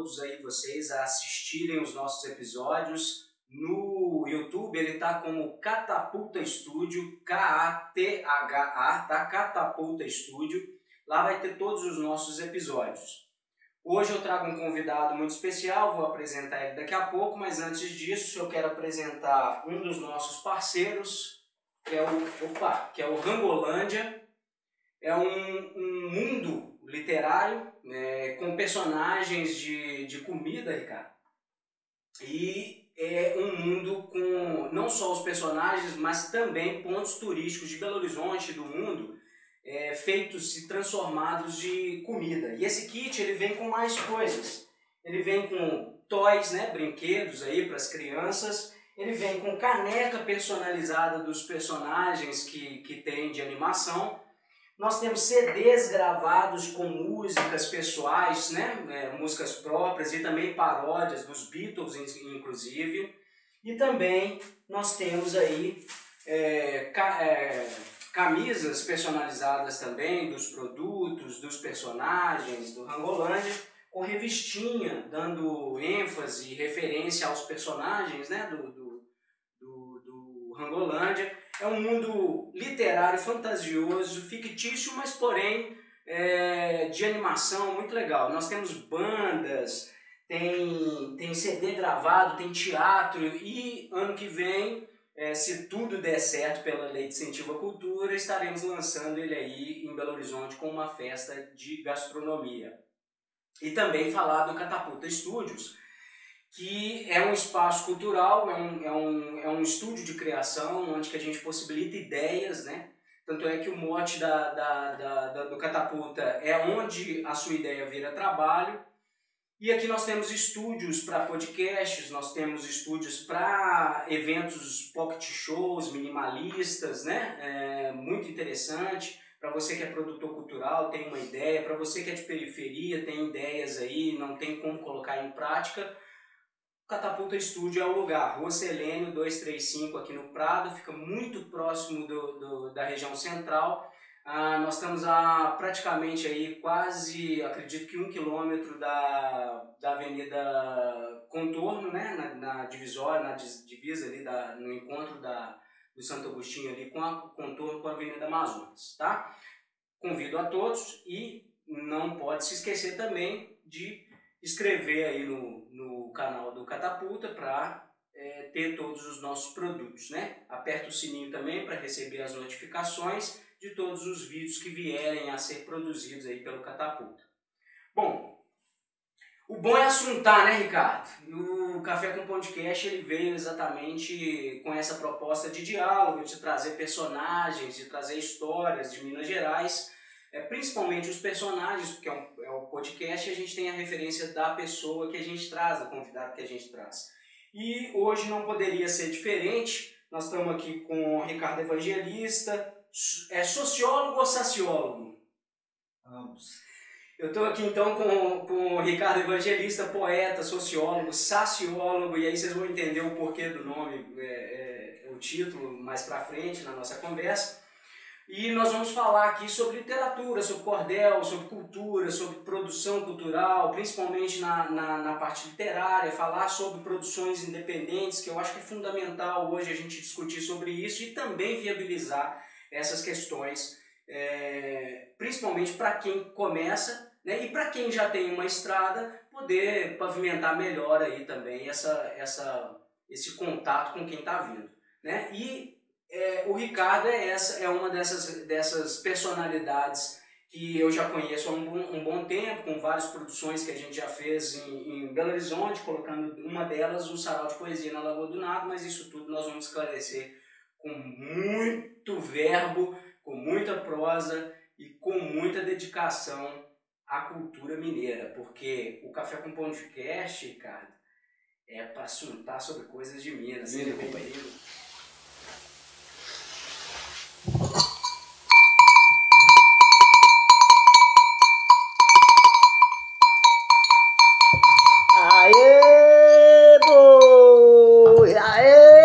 todos aí vocês a assistirem os nossos episódios. No YouTube ele está como Catapulta Estúdio, K-A-T-H-A, tá? Catapulta Estúdio. Lá vai ter todos os nossos episódios. Hoje eu trago um convidado muito especial, vou apresentar ele daqui a pouco, mas antes disso eu quero apresentar um dos nossos parceiros, que é o Rangolândia. É um mundo literário com personagens de comida, Ricardo. E é um mundo com não só os personagens, mas também pontos turísticos de Belo Horizonte e do mundo, feitos e transformados de comida. E esse kit ele vem com mais coisas. Ele vem com toys, né, brinquedos aí para as crianças. Ele vem com caneca personalizada dos personagens que tem de animação. Nós temos CDs gravados com músicas pessoais, né, músicas próprias e também paródias dos Beatles, inclusive. E também nós temos aí camisas personalizadas também dos produtos, dos personagens do Rangolândia, com revistinha, dando ênfase e referência aos personagens, né, do Rangolândia. É um mundo literário, fantasioso, fictício, mas porém de animação muito legal. Nós temos bandas, tem CD gravado, tem teatro e ano que vem, se tudo der certo pela Lei de Incentivo à Cultura, estaremos lançando ele aí em Belo Horizonte com uma festa de gastronomia. E também falar do Catapulta Estúdios, que é um espaço cultural, é um estúdio de criação onde que a gente possibilita ideias, né? Tanto é que o mote do Catapulta é onde a sua ideia vira trabalho. E aqui nós temos estúdios para podcasts, nós temos estúdios para eventos pocket shows, minimalistas, né? Muito interessante. Para você que é produtor cultural, tem uma ideia. Para você que é de periferia, tem ideias aí, não tem como colocar em prática. Catapulta Estúdio é o lugar. Rua Selênio 235 aqui no Prado, fica muito próximo da região central. Nós estamos a praticamente aí quase, acredito que 1 quilômetro da Avenida Contorno, né? na divisória, na divisa ali, no encontro do Santo Agostinho ali com a Contorno com a Avenida Amazonas, tá? Convido a todos e não pode se esquecer também de inscrever aí no canal do Catapulta para ter todos os nossos produtos, né? Aperta o sininho também para receber as notificações de todos os vídeos que vierem a ser produzidos aí pelo Catapulta. Bom, o bom é assuntar, né, Ricardo? O Café com Podcast ele veio exatamente com essa proposta de diálogo, de trazer personagens, de trazer histórias de Minas Gerais, principalmente os personagens, porque é o podcast e a gente tem a referência da pessoa que a gente traz, do convidado que a gente traz. E hoje não poderia ser diferente, nós estamos aqui com o Ricardo Evangelista. É sociólogo ou saciólogo? Ambos. Eu estou aqui então com o Ricardo Evangelista, poeta, sociólogo, saciólogo, e aí vocês vão entender o porquê do nome, o título mais pra frente na nossa conversa. E nós vamos falar aqui sobre literatura, sobre cordel, sobre cultura, sobre produção cultural, principalmente na parte literária, falar sobre produções independentes, que eu acho que é fundamental hoje a gente discutir sobre isso e também viabilizar essas questões, principalmente para quem começa, né, e para quem já tem uma estrada, poder pavimentar melhor aí também esse contato com quem está vindo, né? E o Ricardo é uma dessas personalidades que eu já conheço há um bom tempo, com várias produções que a gente já fez em Belo Horizonte, colocando uma delas o Sarau de Poesia na Lagoa do Nado, mas isso tudo nós vamos esclarecer com muito verbo, com muita prosa e com muita dedicação à cultura mineira, porque o Café com Podcast, Ricardo, é para assuntar sobre coisas de Minas. Seja bem-vindo. Aê, boi! Aê!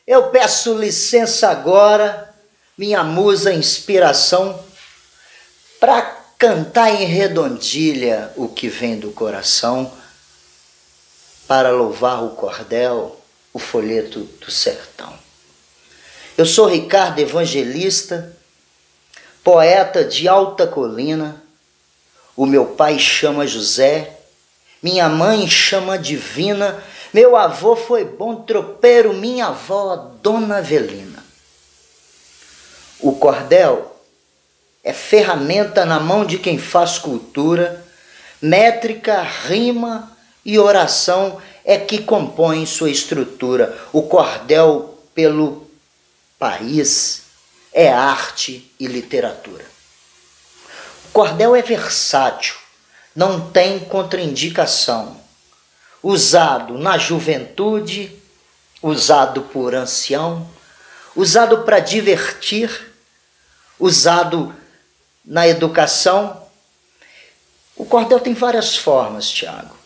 Eu peço licença agora, minha musa inspiração, para cantar em redondilha o que vem do coração, para louvar o cordel, o folheto do sertão. Eu sou Ricardo Evangelista, poeta de alta colina. O meu pai chama José, minha mãe chama Divina, meu avô foi bom tropeiro, minha avó Dona Avelina. O cordel é ferramenta na mão de quem faz cultura, métrica, rima e oração é que compõem sua estrutura. O cordel pelo país é arte e literatura. O cordel é versátil, não tem contraindicação. Usado na juventude, usado por ancião, usado para divertir, usado na educação. O cordel tem várias formas, Tiago.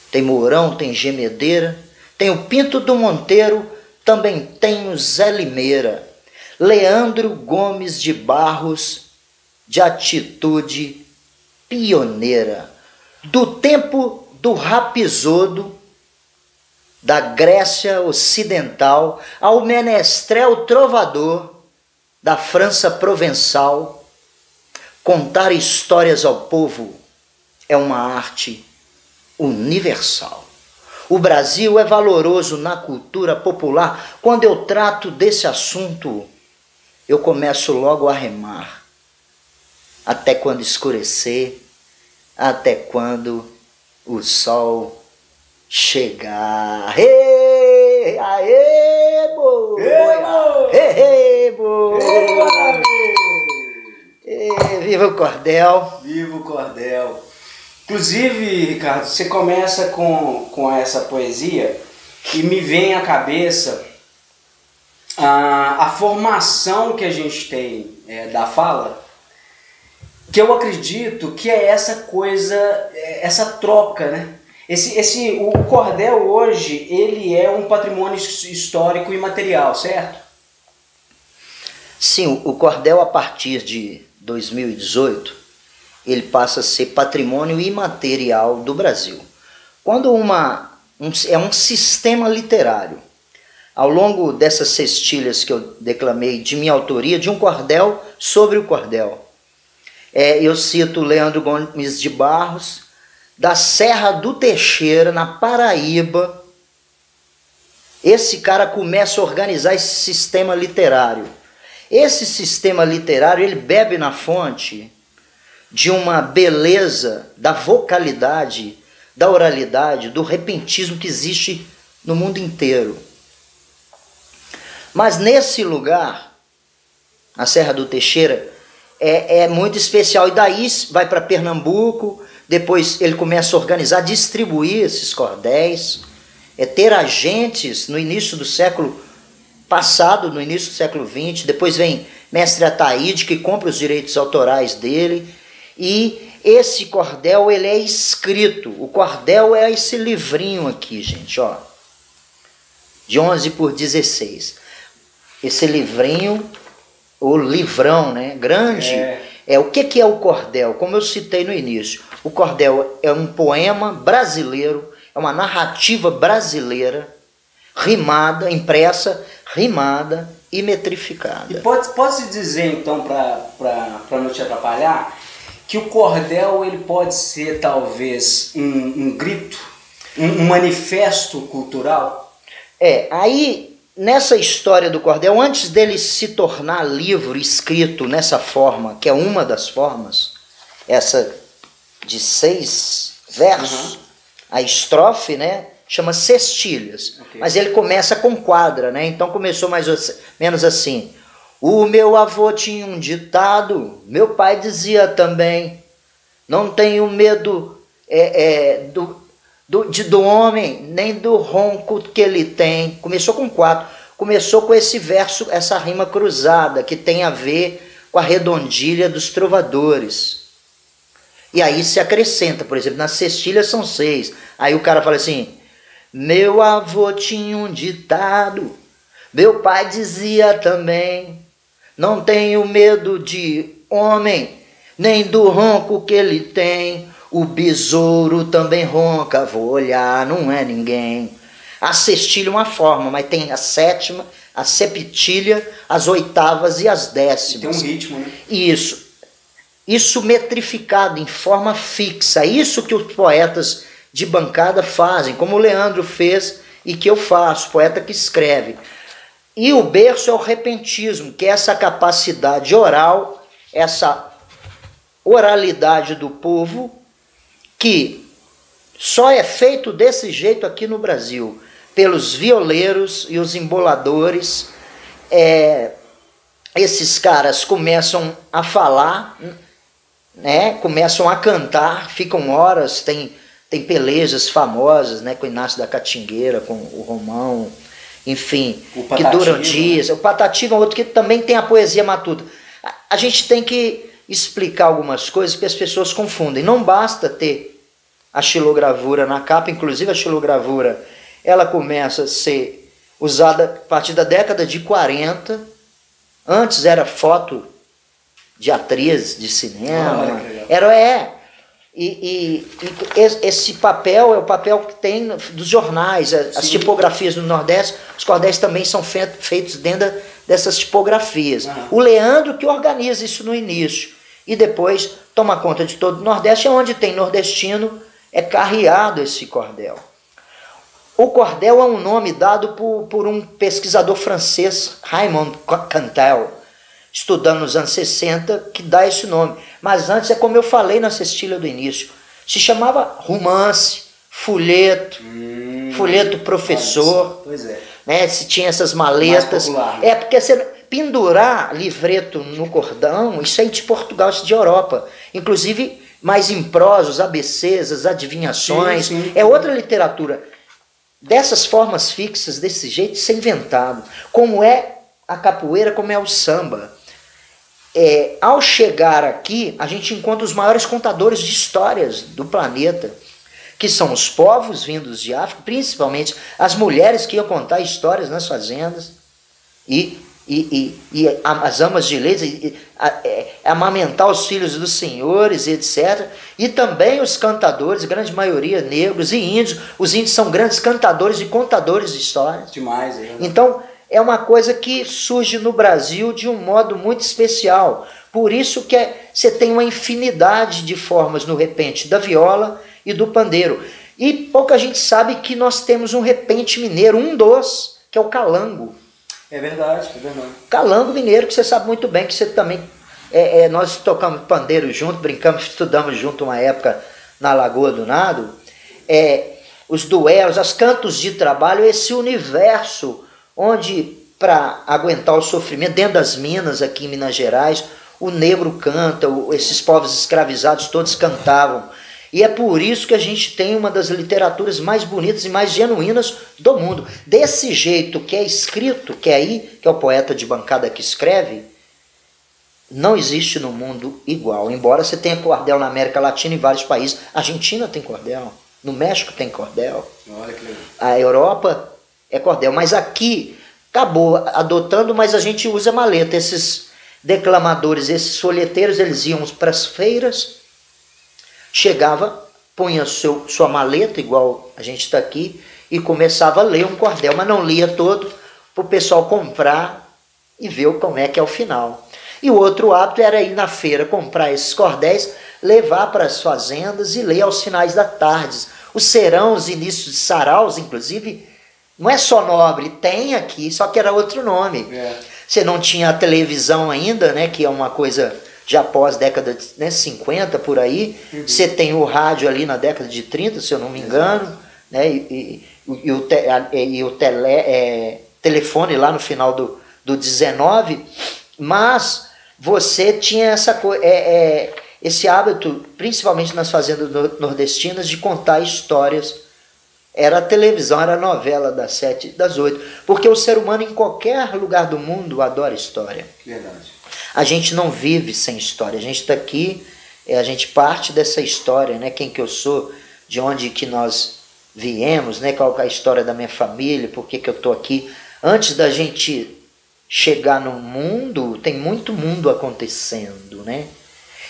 Tem Mourão, tem Gemedeira, tem o Pinto do Monteiro, também tem o Zé Limeira, Leandro Gomes de Barros, de atitude pioneira, do tempo do Rapisodo, da Grécia Ocidental, ao menestrel trovador, da França provençal. Contar histórias ao povo é uma arte universal. O Brasil é valoroso na cultura popular. Quando eu trato desse assunto, eu começo logo a remar. Até quando escurecer, até quando o sol chegar. Ei, aê, boa! Ei, boa! Viva o cordel! Viva o cordel! Inclusive, Ricardo, você começa com essa poesia e me vem à cabeça a formação que a gente tem da fala, que eu acredito que é essa coisa, essa troca, né? O cordel hoje, ele é um patrimônio histórico e material, certo? Sim, o cordel a partir de 2018, ele passa a ser patrimônio imaterial do Brasil. Quando é um sistema literário, ao longo dessas cestilhas que eu declamei de minha autoria, de um cordel sobre o cordel, eu cito Leandro Gomes de Barros, da Serra do Teixeira, na Paraíba. Esse cara começa a organizar esse sistema literário. Esse sistema literário, ele bebe na fonte de uma beleza da vocalidade, da oralidade, do repentismo que existe no mundo inteiro. Mas nesse lugar, a Serra do Teixeira, é muito especial. E daí vai para Pernambuco, depois ele começa a organizar, distribuir esses cordéis, ter agentes no início do século passado, no início do século XX. Depois vem Mestre Ataíde, que compra os direitos autorais dele. E esse cordel, ele é escrito. O cordel é esse livrinho aqui, gente, ó, de 11 por 16. Esse livrinho, o livrão, né, grande, o que é o cordel? Como eu citei no início, o cordel é um poema brasileiro, é uma narrativa brasileira, rimada, impressa, rimada e metrificada. E pode-se dizer, então, para não te atrapalhar, que o cordel ele pode ser talvez um grito, um manifesto cultural? Aí nessa história do cordel, antes dele se tornar livro escrito nessa forma, que é uma das formas, essa de 6 versos, a estrofe, né, chama cestilhas, mas ele começa com quadra, né? Então começou mais ou menos assim: o meu avô tinha um ditado, meu pai dizia também, não tenho medo do homem, nem do ronco que ele tem. Começou com 4, começou com esse verso, essa rima cruzada, que tem a ver com a redondilha dos trovadores. E aí se acrescenta, por exemplo, nas cestilhas são 6. Aí o cara fala assim: meu avô tinha um ditado, meu pai dizia também, não tenho medo de homem, nem do ronco que ele tem, o besouro também ronca, vou olhar, não é ninguém. A sextilha é uma forma, mas tem a sétima, a septilha, as oitavas e as décimas. Tem um ritmo, né? Isso metrificado em forma fixa, isso que os poetas de bancada fazem, como o Leandro fez e que eu faço, poeta que escreve. E o berço é o repentismo, que é essa capacidade oral, essa oralidade do povo, que só é feito desse jeito aqui no Brasil, pelos violeiros e os emboladores. Esses caras começam a falar, né, começam a cantar, ficam horas, tem pelejas famosas, né, com o Inácio da Catingueira, com o Romão, enfim, que duram dias. O Patativa é outro que também tem a poesia matuta. A gente tem que explicar algumas coisas que as pessoas confundem. Não basta ter a xilogravura na capa, inclusive a xilogravura, ela começa a ser usada a partir da década de 40. Antes era foto de atriz de cinema. Esse papel é o papel que tem dos jornais, as tipografias do Nordeste. Os cordéis também são feitos dentro dessas tipografias. O Leandro que organiza isso no início e depois toma conta de todo o Nordeste, é onde tem nordestino, é carreado esse cordel. O cordel é um nome dado por um pesquisador francês, Raymond Cantel, estudando nos anos 60, que dá esse nome. Mas antes, é como eu falei na cestilha do início, se chamava romance, folheto, folheto professor. Pois é. Né, se tinha essas maletas. Popular, né? É porque você pendurar livreto no cordão, isso aí de Portugal, isso de Europa. Inclusive, mais em prosa, os ABCs, as adivinhações. Sim. É outra literatura. Dessas formas fixas, desse jeito, isso é inventado. Como é a capoeira, como é o samba. Ao chegar aqui, a gente encontra os maiores contadores de histórias do planeta, que são os povos vindos de África, principalmente as mulheres que iam contar histórias nas fazendas, e as amas de leite, amamentar os filhos dos senhores, etc. E também os cantadores, grande maioria negros e índios. Os índios são grandes cantadores e contadores de histórias. Demais, Então, é uma coisa que surge no Brasil de um modo muito especial. Por isso que você tem uma infinidade de formas no repente da viola e do pandeiro. E pouca gente sabe que nós temos um repente mineiro, que é o calango. É verdade, é verdade. Calango mineiro, que você sabe muito bem, que você também... nós tocamos pandeiro junto, brincamos, estudamos junto uma época na Lagoa do Nado. Os duelos, os cantos de trabalho, esse universo onde, para aguentar o sofrimento, dentro das minas aqui em Minas Gerais, o negro canta, esses povos escravizados todos cantavam. E é por isso que a gente tem uma das literaturas mais bonitas e mais genuínas do mundo. Desse jeito que é escrito, que é o poeta de bancada que escreve, não existe no mundo igual. Embora você tenha cordel na América Latina em vários países. A Argentina tem cordel, no México tem cordel. Olha que legal. A Europa é cordel, mas aqui acabou adotando, mas a gente usa maleta. Esses declamadores, esses folheteiros, eles iam para as feiras, chegava, punha sua maleta, igual a gente está aqui, e começava a ler um cordel, mas não lia todo, para o pessoal comprar e ver como é que é o final. E o outro hábito era ir na feira, comprar esses cordéis, levar para as fazendas e ler aos finais da tarde. Os serão, os inícios de saraus, inclusive, não é só nobre, tem aqui, só que era outro nome. Você não tinha a televisão ainda, né, que é uma coisa já pós década de 50, por aí. Você tem o rádio ali na década de 30, se eu não me engano, né, e o telefone lá no final do 19, mas você tinha esse hábito, principalmente nas fazendas nordestinas, de contar histórias. Era a televisão, era a novela das 7 e das 8, porque o ser humano em qualquer lugar do mundo adora história. Verdade. A gente não vive sem história, a gente está aqui, a gente parte dessa história, né? Quem que eu sou, de onde que nós viemos, né? Qual é a história da minha família, por que eu estou aqui. Antes da gente chegar no mundo, tem muito mundo acontecendo, né?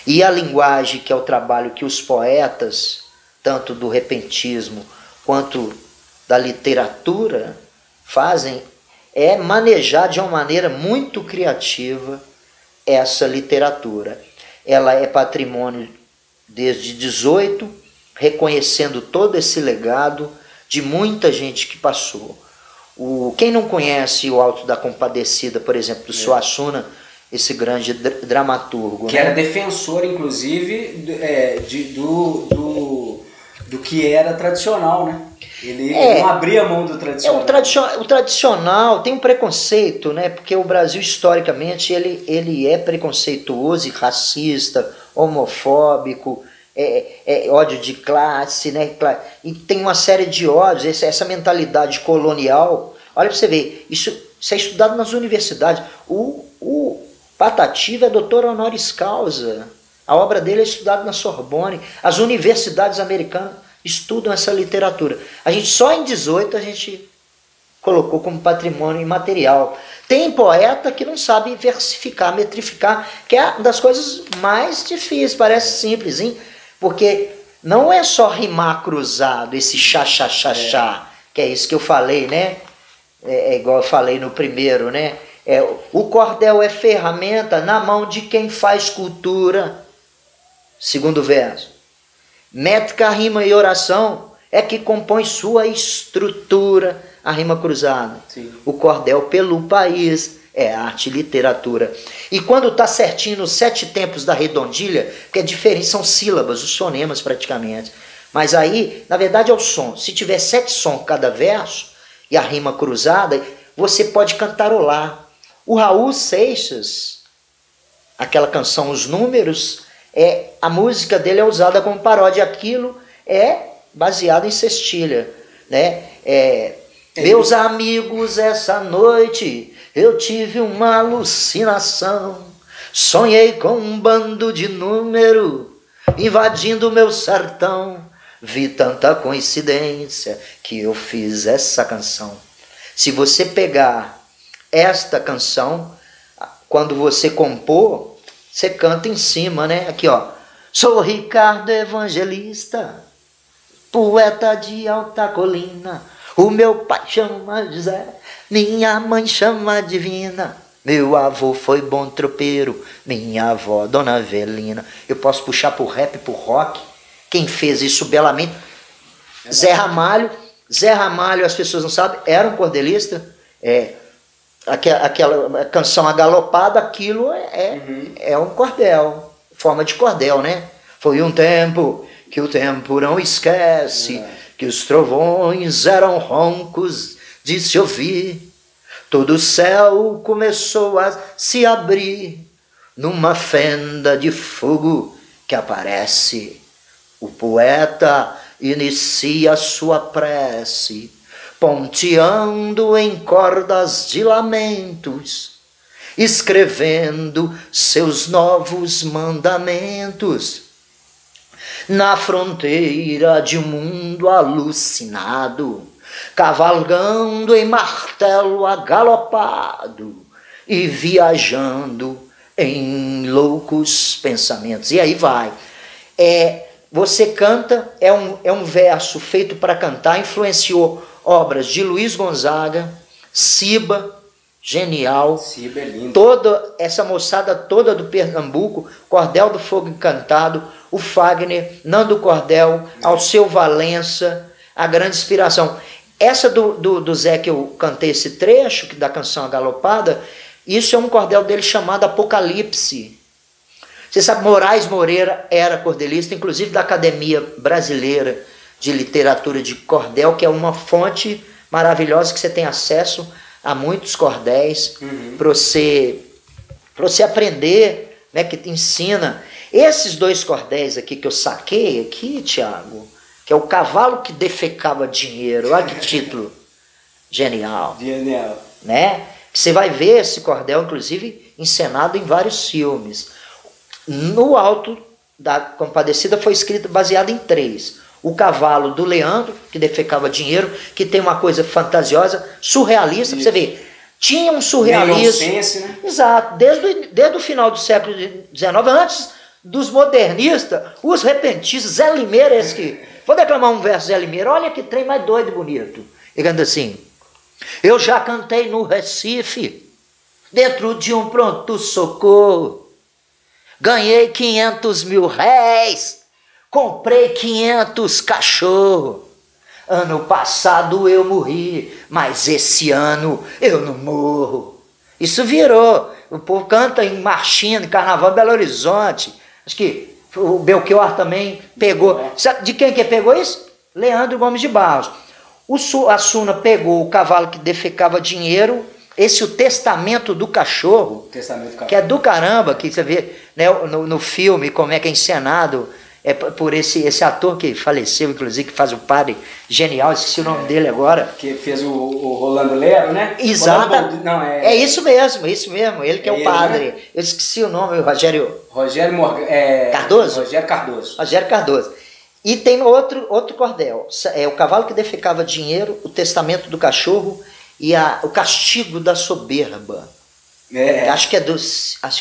E a linguagem, que é o trabalho que os poetas, tanto do repentismo quanto da literatura, fazem, é manejar de uma maneira muito criativa essa literatura. Ela é patrimônio desde 18, reconhecendo todo esse legado de muita gente que passou. Quem não conhece o Alto da Compadecida, por exemplo, do Suassuna, esse grande dramaturgo, que era defensor, inclusive, do que era tradicional, né? Ele não abria mão do tradicional. O tradicional tem um preconceito, né? Porque o Brasil, historicamente, ele é preconceituoso e racista, homofóbico, ódio de classe, né? E tem uma série de ódios, essa mentalidade colonial. Olha para você ver, isso é estudado nas universidades. O Patativa é doutor honoris causa. A obra dele é estudada na Sorbonne. As universidades americanas estudam essa literatura. A gente só em 18 a gente colocou como patrimônio imaterial. Tem poeta que não sabe versificar, metrificar, que é uma das coisas mais difíceis, parece simples, hein? Porque não é só rimar cruzado, esse chá, que é isso que eu falei, né? É igual eu falei no primeiro, né? O cordel é ferramenta na mão de quem faz cultura. Segundo verso. Métrica, rima e oração é que compõe sua estrutura, a rima cruzada. Sim. O cordel pelo país é arte e literatura. E quando está certinho nos 7 tempos da redondilha, que é diferente, são sílabas, os fonemas praticamente. Mas aí, na verdade, é o som. Se tiver 7 sons cada verso e a rima cruzada, você pode cantarolar. O Raul Seixas, aquela canção Os Números, a música dele é usada como paródia. Aquilo é baseado em cestilha, né? Meus amigos, essa noite eu tive uma alucinação. Sonhei com um bando de número invadindo o meu sertão. Vi tanta coincidência que eu fiz essa canção. Se você pegar esta canção, quando você compor, você canta em cima, né? Aqui, ó. Sou Ricardo Evangelista, poeta de alta colina. O meu pai chama José, minha mãe chama Divina. Meu avô foi bom tropeiro, minha avó Dona Avelina. Eu posso puxar pro rap, pro rock. Quem fez isso belamente? Zé Ramalho. Zé Ramalho, as pessoas não sabem, era um cordelista. Aquela canção agalopada, aquilo é um cordel, forma de cordel, né? Foi um tempo que o tempo não esquece, que os trovões eram roncos de se ouvir. Todo o céu começou a se abrir numa fenda de fogo que aparece. O poeta inicia sua prece, ponteando em cordas de lamentos, escrevendo seus novos mandamentos. Na fronteira de um mundo alucinado, cavalgando em martelo agalopado e viajando em loucos pensamentos. E aí vai. Você canta, é um verso feito para cantar, influenciou obras de Luiz Gonzaga, Ciba, genial. Ciba é lindo. Toda essa moçada toda do Pernambuco, Cordel do Fogo Encantado, o Fagner, Nando Cordel, Alceu Valença, a grande inspiração. Essa do Zé que eu cantei esse trecho, da canção Agalopada, isso é um cordel dele chamado Apocalipse. Você sabe, Moraes Moreira era cordelista, inclusive da Academia Brasileira de Literatura de Cordel, que é uma fonte maravilhosa que você tem acesso a muitos cordéis para você aprender, né, que te ensina. Esses 2 cordéis aqui que eu saquei aqui, Tiago, que é o cavalo que defecava dinheiro, olha que título genial. Genial. Né? Você vai ver esse cordel, inclusive, encenado em vários filmes. No Alto da Compadecida foi escrito baseado em 3. O cavalo do Leandro, que defecava dinheiro, que tem uma coisa fantasiosa, surrealista, pra você ver. Tinha um surrealismo. Inocência, né? Exato, desde o final do século XIX, antes dos modernistas, os repentistas, Zé Limeira, esse que... Vou declamar um verso Zé Limeira, olha que trem mais doido e bonito. Ele canta assim: eu já cantei no Recife, dentro de um pronto-socorro, ganhei 500 mil réis, comprei 500 cachorros. Ano passado eu morri, mas esse ano eu não morro. Isso virou. O povo canta em marchinha, em carnaval de Belo Horizonte. Acho que o Belchior também pegou. Sabe de quem que pegou isso? Leandro Gomes de Barros. A Suna pegou o cavalo que defecava dinheiro, esse o Testamento do Cachorro, que é do caramba, que você vê, né, no filme como é que é encenado, é por esse ator que faleceu, inclusive, que faz o padre genial, esqueci o nome dele agora. Que fez o Rolando Lero, né? Exato. É isso mesmo, ele que é o padre. Né? Eu esqueci o nome, o Rogério Cardoso? Rogério Cardoso. E tem outro cordel, é o cavalo que defecava dinheiro, o Testamento do Cachorro e o Castigo da Soberba. Acho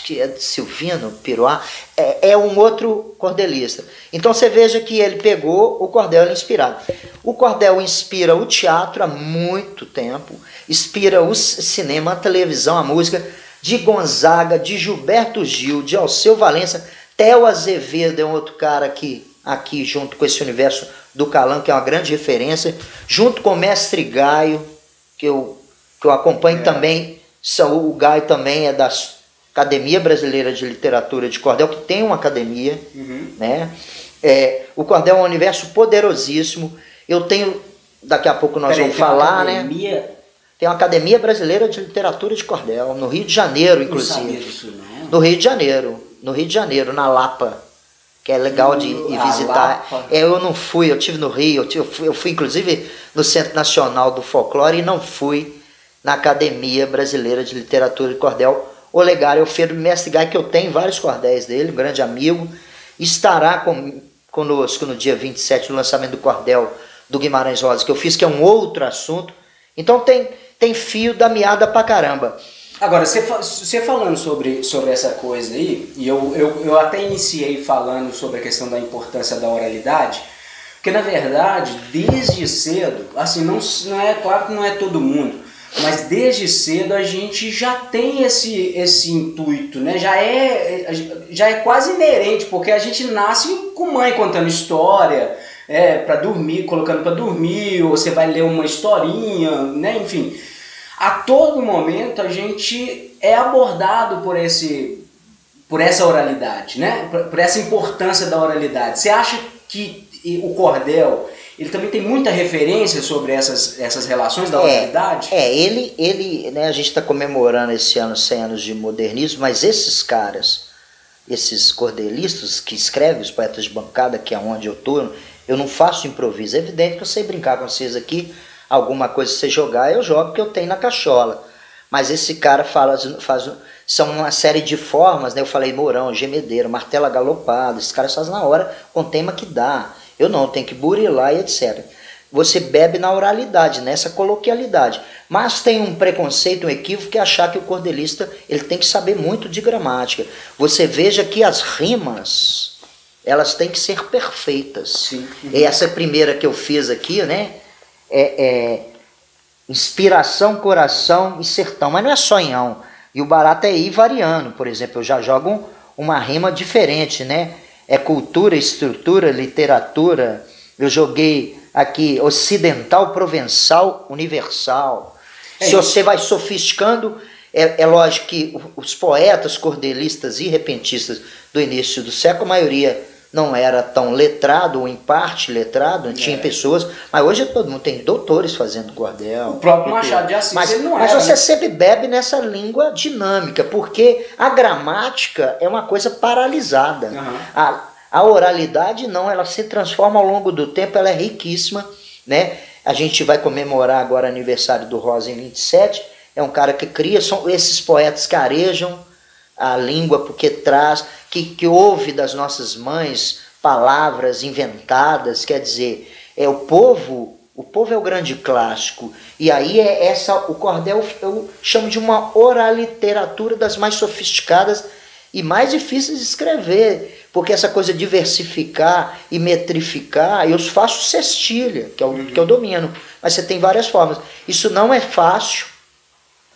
que é de Silvino Piroá, é um outro cordelista. Então você veja que ele pegou o cordel inspirado. O cordel inspira o teatro há muito tempo, inspira o cinema, a televisão, a música, de Gonzaga, de Gilberto Gil, de Alceu Valença. Theo Azevedo é um outro cara que aqui junto com esse universo do Calango, que é uma grande referência, junto com o Mestre Gaio, que eu acompanho também. O Gaio também é da Academia Brasileira de Literatura de Cordel, que tem uma academia, né? O cordel é um universo poderosíssimo. Eu tenho, daqui a pouco nós vamos falar, né? Tem uma Academia Brasileira de Literatura de Cordel, no Rio de Janeiro, inclusive. Não sabia disso, não. No Rio de Janeiro, na Lapa, que é legal de ir visitar. Eu não fui, eu estive no Rio, eu fui inclusive no Centro Nacional do Folclore e não fui na Academia Brasileira de Literatura de Cordel. O Olegário Alfredo Mestre Gai, que eu tenho vários cordéis dele, um grande amigo, estará conosco no dia 27, o lançamento do cordel do Guimarães Rosa, que eu fiz, que é um outro assunto. Então tem fio da meada pra caramba. Agora, você falando sobre essa coisa aí, e eu até iniciei falando sobre a questão da importância da oralidade, porque na verdade, desde cedo, assim, não é claro que não é todo mundo, mas desde cedo a gente já tem esse intuito, né? Já é quase inerente, porque a gente nasce com mãe contando história, para dormir, colocando para dormir, ou você vai ler uma historinha, né? Enfim, a todo momento a gente é abordado por essa oralidade, né? Por essa importância da oralidade. Você acha que o cordel ele também tem muita referência sobre essas relações da oralidade? Ele, né, a gente está comemorando esse ano 100 anos de modernismo, mas esses caras, esses cordelistas que escrevem, os poetas de bancada, que é onde eu estou, eu não faço improviso. É evidente que eu sei brincar com vocês aqui, alguma coisa você jogar, eu jogo que eu tenho na cachola. Mas esse cara são uma série de formas, né? Eu falei Mourão, Gemedeiro, Martelo Galopado, esses caras fazem na hora com o tema que dá. Eu não, tenho que burilar e etc. Você bebe na oralidade, nessa coloquialidade. Mas tem um preconceito, um equívoco, que é achar que o cordelista ele tem que saber muito de gramática. Você veja que as rimas, elas têm que ser perfeitas. Sim. E essa primeira que eu fiz aqui, né? Inspiração, coração e sertão. Mas não é sonhão. E o barato é ir variando. Por exemplo, eu já jogo uma rima diferente, né? É cultura, estrutura, literatura. Eu joguei aqui ocidental, provençal, universal. Se você vai sofisticando, é lógico que os poetas, cordelistas e repentistas do início do século, a maioria não era tão letrado, ou em parte letrado, tinha pessoas, mas hoje todo mundo tem doutores fazendo cordel. O próprio Machado de Assis, ele não era. Mas você sempre bebe nessa língua dinâmica, porque a gramática é uma coisa paralisada. A oralidade não, ela se transforma ao longo do tempo, ela é riquíssima, né? A gente vai comemorar agora o aniversário do Rosa em 27, é um cara que cria, são esses poetas que arejam a língua porque traz, que ouve das nossas mães palavras inventadas, quer dizer, o povo é o grande clássico, e aí o cordel eu chamo de uma oraliteratura das mais sofisticadas e mais difíceis de escrever, Porque essa coisa de versificar e metrificar, eu faço cestilha, que é o que eu domino. Mas você tem várias formas. Isso não é fácil.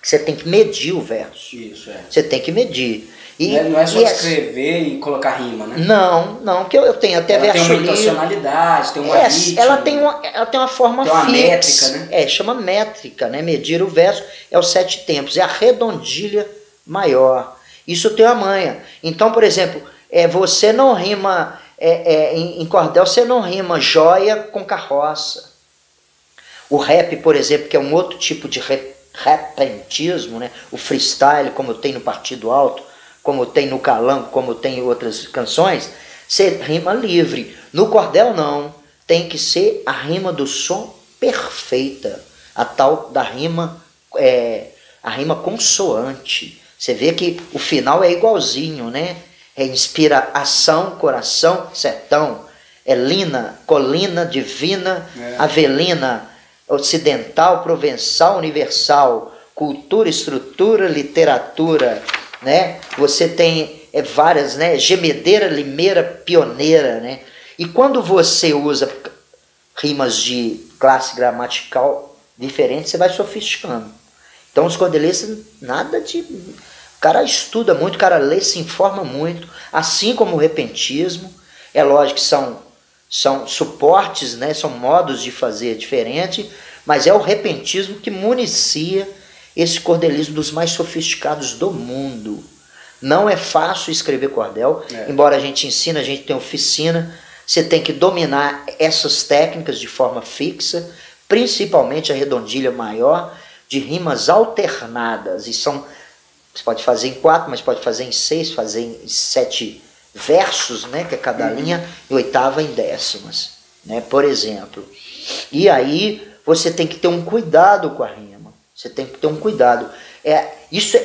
Você tem que medir o verso. Isso, é. Você tem que medir. E, não é só escrever e colocar rima, né? Não, que eu tenho até verso livre. Ela tem uma intencionalidade, tem uma ritmo. Ela tem uma forma tem uma fixa. Métrica, né? Chama métrica, né? Medir o verso é os 7 tempos, é a redondilha maior. Isso tem uma manha. Então, por exemplo, você não rima, em cordel você não rima joia com carroça. O rap, por exemplo, que é um outro tipo de repentismo, né? O freestyle, como tem no Partido Alto, como tem no Calango, como tem em outras canções, você rima livre. No cordel não, tem que ser a rima do som perfeita, a tal da rima, a rima consoante. Você vê que o final é igualzinho, né? Inspira ação, coração, sertão, lina, colina, divina, avelina, ocidental, provençal, universal, cultura, estrutura, literatura, né? Você tem várias, né? Gemedeira, limeira, pioneira, né? E quando você usa rimas de classe gramatical diferente, você vai sofisticando. Então os cordelistas, nada de... O cara estuda muito, o cara lê, se informa muito, assim como o repentismo. É lógico que são suportes, né? São modos de fazer diferente, mas é o repentismo que municia esse cordelismo dos mais sofisticados do mundo. Não é fácil escrever cordel, embora a gente ensine, a gente tem oficina, você tem que dominar essas técnicas de forma fixa, principalmente a redondilha maior, de rimas alternadas, e você pode fazer em 4, mas pode fazer em 6, fazer em 7 versos, né, que é cada linha, e oitava em décimas, né, por exemplo. E aí você tem que ter um cuidado com a rima. Você tem que ter um cuidado.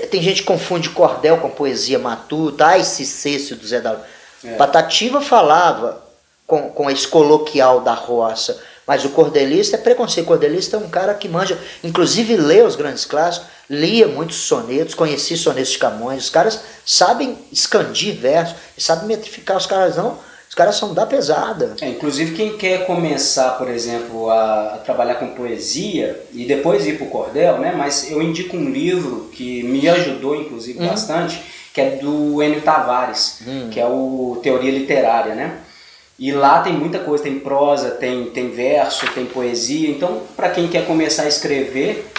Tem gente que confunde cordel com poesia matuta. Esse cêcio do Zé da Luz. Patativa falava com esse coloquial da roça, mas o cordelista é preconceito. O cordelista é um cara que manja, inclusive lê os grandes clássicos, lia muitos sonetos, conhecia sonetos de Camões. Os caras sabem escandir versos, sabem metrificar. Os caras são da pesada. Inclusive quem quer começar, por exemplo, a trabalhar com poesia e depois ir para o cordel, né? Mas eu indico um livro que me ajudou, inclusive, bastante, que é do Enio Tavares, que é o Teoria Literária, né? E lá tem muita coisa, tem prosa, tem verso, tem poesia. Então, para quem quer começar a escrever,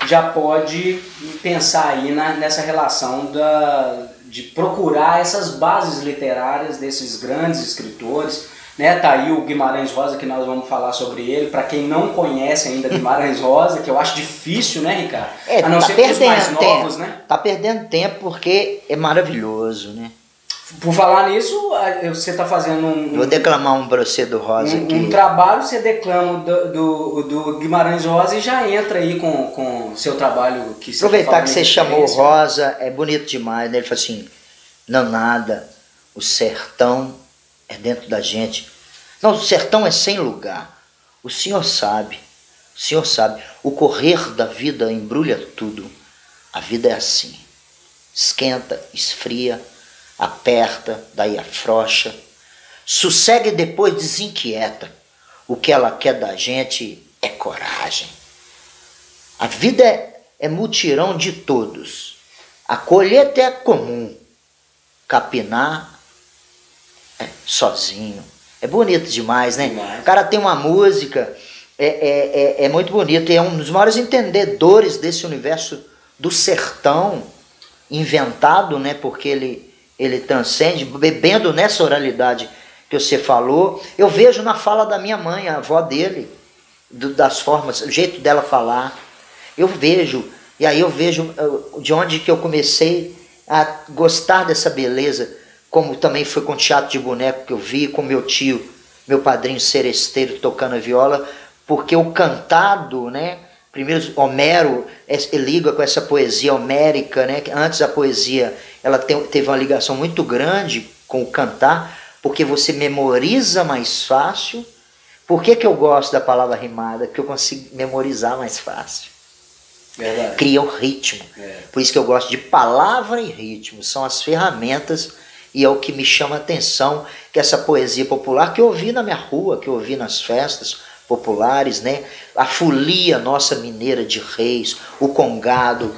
já pode pensar aí nessa relação de procurar essas bases literárias desses grandes escritores, né? Tá aí o Guimarães Rosa, que nós vamos falar sobre ele. Para quem não conhece ainda Guimarães Rosa, que eu acho difícil, né, Ricardo? A não ser os mais novos, né? Tá perdendo tempo porque é maravilhoso, né? Por falar nisso, você está fazendo Vou declamar um para você do Rosa aqui. Um trabalho, você declama do Guimarães Rosa e já entra aí com o seu trabalho. Que você aproveitar que você chamou Rosa, é bonito demais, né? Ele falou assim, não nada, o sertão é dentro da gente. Não, o sertão é sem lugar. O senhor sabe, o correr da vida embrulha tudo. A vida é assim, esquenta, esfria, aperta, daí afrouxa, sossega e depois desinquieta. O que ela quer da gente é coragem. A vida é mutirão de todos. A colheita é comum. Capinar sozinho. É bonito demais, né? O cara tem uma música, é muito bonito, é um dos maiores entendedores desse universo do sertão inventado, né? Porque ele transcende, bebendo nessa oralidade que você falou. Eu vejo na fala da minha mãe, a avó dele, das formas, o jeito dela falar. Eu vejo, e aí eu vejo de onde que eu comecei a gostar dessa beleza, como também foi com o teatro de boneco que eu vi, com meu tio, meu padrinho seresteiro tocando a viola, porque o cantado, né? Primeiro, Homero liga com essa poesia homérica, né? Antes a poesia ela teve uma ligação muito grande com o cantar, porque você memoriza mais fácil. Por que eu gosto da palavra rimada? Porque eu consigo memorizar mais fácil. Verdade. Cria o ritmo. Por isso que eu gosto de palavra e ritmo. São as ferramentas e é o que me chama a atenção, que essa poesia popular que eu ouvi na minha rua, que eu ouvi nas festas populares, né? A folia nossa mineira de reis, o congado,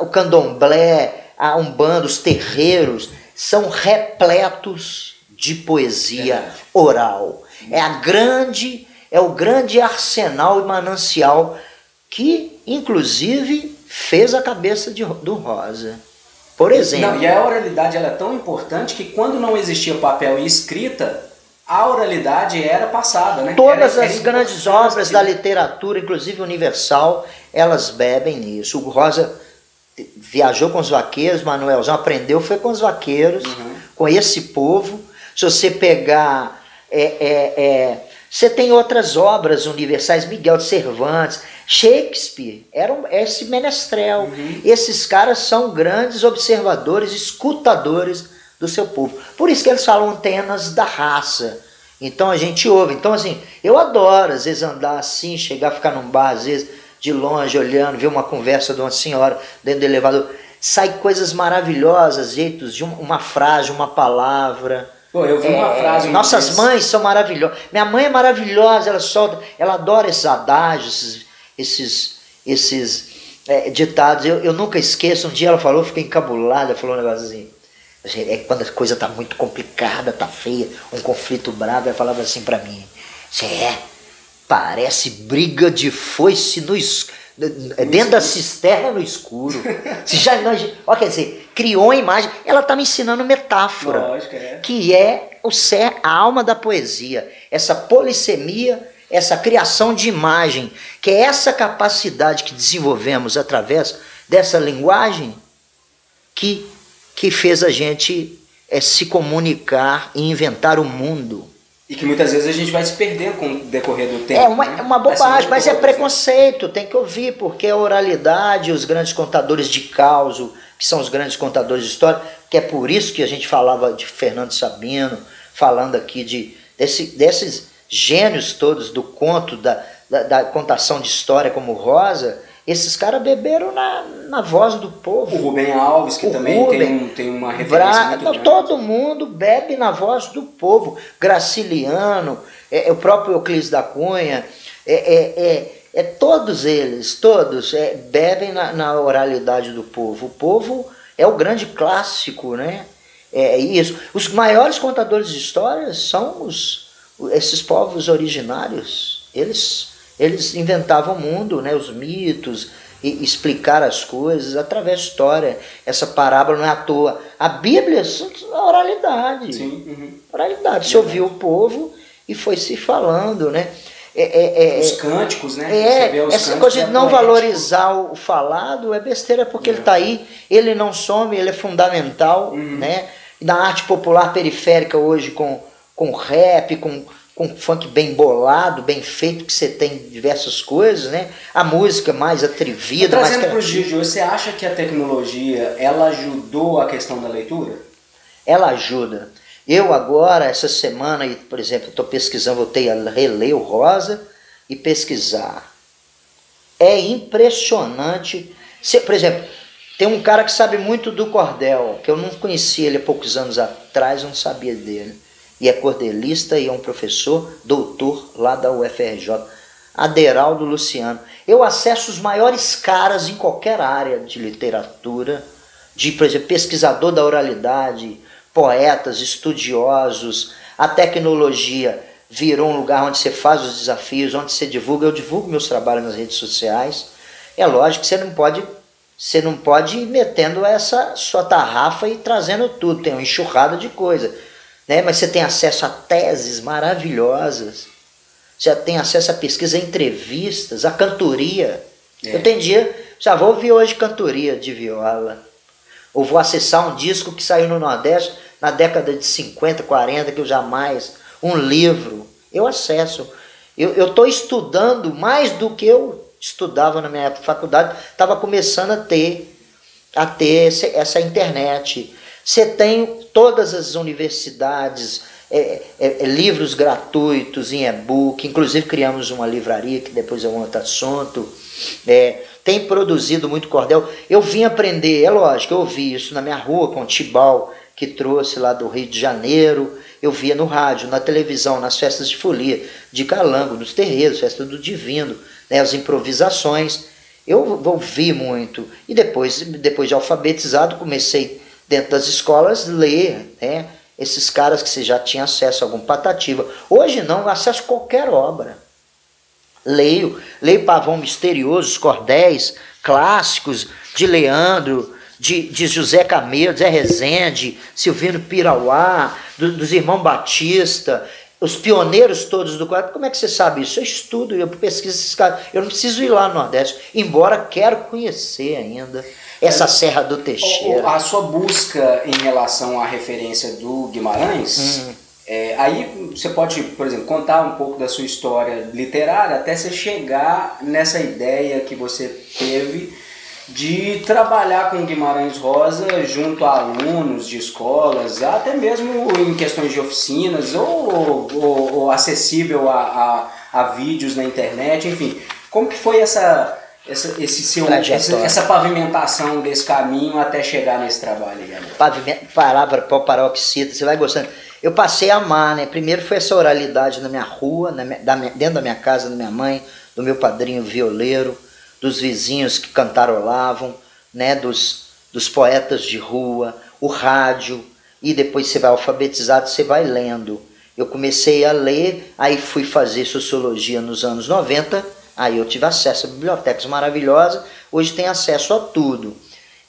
o candomblé, a umbanda, os terreiros, são repletos de poesia oral. É o grande arsenal e manancial que, inclusive, fez a cabeça do Rosa. Por exemplo. Não, e a oralidade ela é tão importante que quando não existia papel e escrita, a oralidade era passada, né? Todas as grandes obras da literatura, inclusive universal, elas bebem nisso. O Rosa viajou com os vaqueiros, Manuelzão aprendeu, foi com os vaqueiros, com esse povo. Se você pegar... você tem outras obras universais, Miguel de Cervantes, Shakespeare, esse menestrel. Esses caras são grandes observadores, escutadores do seu povo. Por isso que eles falam antenas da raça. Então a gente ouve. Então assim, eu adoro às vezes andar assim, chegar a ficar num bar, às vezes de longe, olhando, ver uma conversa de uma senhora dentro do elevador. Sai coisas maravilhosas, jeitos de uma frase, uma palavra. Pô, eu vi uma frase. Nossas mães são maravilhosas. Minha mãe é maravilhosa, ela adora esses adágios, esses ditados. Eu nunca esqueço, um dia ela falou, fiquei encabulada, falou um negócio assim. Quando a coisa tá muito complicada, tá feia, um conflito bravo, ela falava assim pra mim, parece briga de foice dentro da cisterna no escuro. Você já imagina, quer dizer, criou uma imagem, ela tá me ensinando metáfora. Lógico, que é a alma da poesia, essa polissemia, essa criação de imagem, que é essa capacidade que desenvolvemos através dessa linguagem que fez a gente se comunicar e inventar o mundo. E que muitas vezes a gente vai se perdendo com o decorrer do tempo. É uma bobagem, mas é preconceito, tem que ouvir, porque a oralidade, os grandes contadores de causo, que são os grandes contadores de história, que é por isso que a gente falava de Fernando Sabino, falando aqui desses gênios todos do conto, da contação de história como Rosa. Esses caras beberam na voz do povo. O Rubem Alves, que também tem uma referência muito grande. Todo mundo bebe na voz do povo. Graciliano, o próprio Euclides da Cunha, todos eles, bebem na oralidade do povo. O povo é o grande clássico, né? É isso. Os maiores contadores de histórias são esses povos originários. Eles inventavam o mundo, né, os mitos, e explicar as coisas através da história. Essa parábola não é à toa. A Bíblia é oralidade. Sim, oralidade. Se ouviu o povo e foi se falando, né? Os cânticos, né? Essa coisa de não valorizar o falado é besteira, porque ele está aí, ele não some, ele é fundamental, né? Na arte popular periférica hoje, com rap, com funk bem bolado, bem feito, que você tem diversas coisas, né? A música mais atrevida, trazendo para os dias de hoje, você acha que a tecnologia, ela ajudou a questão da leitura? Ela ajuda. Eu agora, essa semana, por exemplo, estou pesquisando, voltei a reler o Rosa e pesquisar. É impressionante. Por exemplo, tem um cara que sabe muito do cordel, que eu não conhecia ele há poucos anos atrás, eu não sabia dele. E é cordelista e é um professor, doutor lá da UFRJ, Aderaldo Luciano. Eu acesso os maiores caras em qualquer área de literatura, por exemplo, pesquisador da oralidade, poetas, estudiosos. A tecnologia virou um lugar onde você faz os desafios, onde você divulga. Eu divulgo meus trabalhos nas redes sociais. É lógico que você não pode ir metendo essa sua tarrafa e trazendo tudo. Tem uma enxurrada de coisa. Né? Mas você tem acesso a teses maravilhosas, você tem acesso a pesquisa, a entrevistas, a cantoria. Eu tenho dia, já vou ouvir hoje cantoria de viola, ou vou acessar um disco que saiu no Nordeste na década de 50, 40, que eu jamais, um livro, eu acesso. Eu estou estudando mais do que eu estudava na minha época de faculdade, estava começando a ter essa internet. Você tem todas as universidades, livros gratuitos em e-book, inclusive criamos uma livraria, que depois é um outro assunto. tem produzido muito cordel. Eu vim aprender, é lógico, eu ouvi isso na minha rua com o Tibau, que trouxe lá do Rio de Janeiro. Eu via no rádio, na televisão, nas festas de folia, de calango, nos terreiros, festa do divino, né, as improvisações. Eu ouvi muito. E depois de alfabetizado, comecei dentro das escolas ler, né, esses caras que você já tinha acesso a algum Patativa. Hoje não, acesso a qualquer obra. Leio Pavão Misterioso, os cordéis clássicos de Leandro, de José Camelo, Zé Rezende, Silvino Pirauá, dos irmãos Batista, os pioneiros todos do quadro. Como é que você sabe isso? Eu estudo, eu pesquiso esses caras. Eu não preciso ir lá no Nordeste, embora quero conhecer ainda essa Serra do Teixeira. A sua busca em relação à referência do Guimarães, aí você pode, por exemplo, contar um pouco da sua história literária até você chegar nessa ideia que você teve de trabalhar com Guimarães Rosa junto a alunos de escolas, até mesmo em questões de oficinas ou acessível a vídeos na internet, enfim. Como que foi essa pavimentação desse caminho até chegar nesse trabalho, galera? Palavra paroxida, você vai gostando. Eu passei a amar, né? Primeiro foi essa oralidade na minha rua, dentro da minha casa, da minha mãe, do meu padrinho violeiro, dos vizinhos que cantarolavam, né, dos poetas de rua, o rádio, e depois você vai alfabetizado, você vai lendo. Eu comecei a ler, aí fui fazer sociologia nos anos 90, aí eu tive acesso a bibliotecas maravilhosas, hoje tenho acesso a tudo.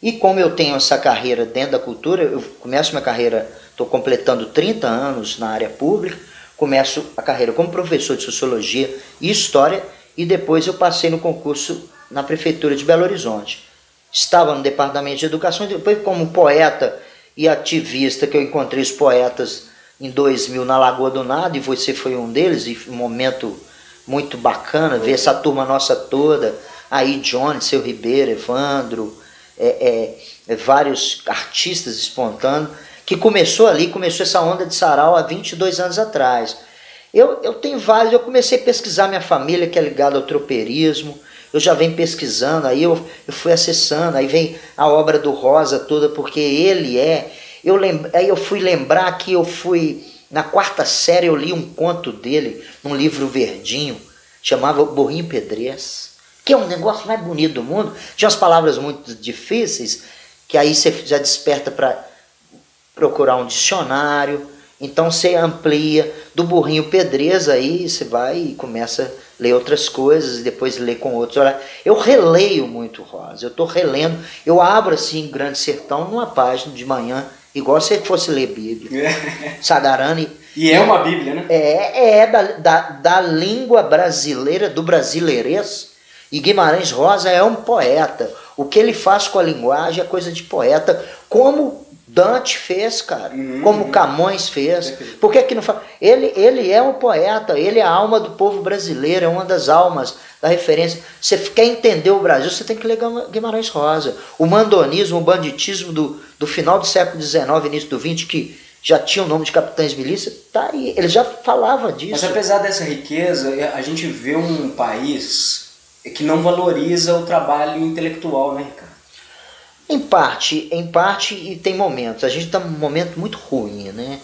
E como eu tenho essa carreira dentro da cultura, eu começo minha carreira, estou completando 30 anos na área pública, começo a carreira como professor de sociologia e história, e depois eu passei no concurso na Prefeitura de Belo Horizonte. Estava no Departamento de Educação e depois como poeta e ativista, que eu encontrei os poetas em 2000 na Lagoa do Nada, e você foi um deles, e um momento muito bacana, ver essa turma nossa toda, aí Johnny, Seu Ribeiro, Evandro, vários artistas espontâneos, que começou essa onda de sarau há 22 anos atrás. Eu tenho vários, eu comecei a pesquisar minha família, que é ligada ao tropeirismo, eu já venho pesquisando, aí eu fui acessando, aí vem a obra do Rosa toda, porque ele aí eu fui lembrar que eu fui, na 4ª série eu li um conto dele, num livro verdinho, chamava Burrinho Pedrez, que é um negócio mais bonito do mundo, tinha umas palavras muito difíceis, que aí você já desperta para procurar um dicionário, então você amplia do Burrinho Pedrez, aí você vai e começa a ler outras coisas e depois ler com outros. Olha, eu releio muito Rosa, eu estou relendo, eu abro assim Grande Sertão numa página de manhã, igual se fosse ler Bíblia. Sagarani. E é uma Bíblia, né? Da língua brasileira, do brasileirês, e Guimarães Rosa é um poeta. O que ele faz com a linguagem é coisa de poeta, como Dante fez, cara, como Camões fez. Por que não fala? Ele é um poeta, ele é a alma do povo brasileiro, é uma das almas da referência. Você quer entender o Brasil, você tem que ler Guimarães Rosa. O mandonismo, o banditismo do final do século XIX, início do XX, que já tinha o nome de capitães milícia, tá aí, ele já falava disso. Mas apesar dessa riqueza, a gente vê um país que não valoriza o trabalho intelectual, né, Ricardo? Em parte, e tem momentos. A gente está num momento muito ruim, né?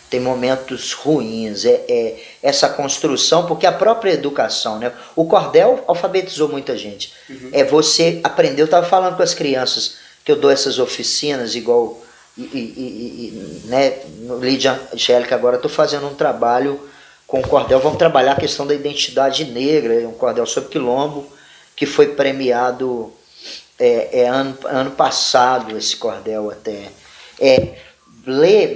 Tem momentos ruins, essa construção, porque a própria educação, né? O cordel alfabetizou muita gente. Você aprendeu, eu estava falando com as crianças, que eu dou essas oficinas, igual, né? No Lídia Angélica agora estou fazendo um trabalho com o cordel, vamos trabalhar a questão da identidade negra, um cordel sobre quilombo, que foi premiado... ano passado esse cordel até.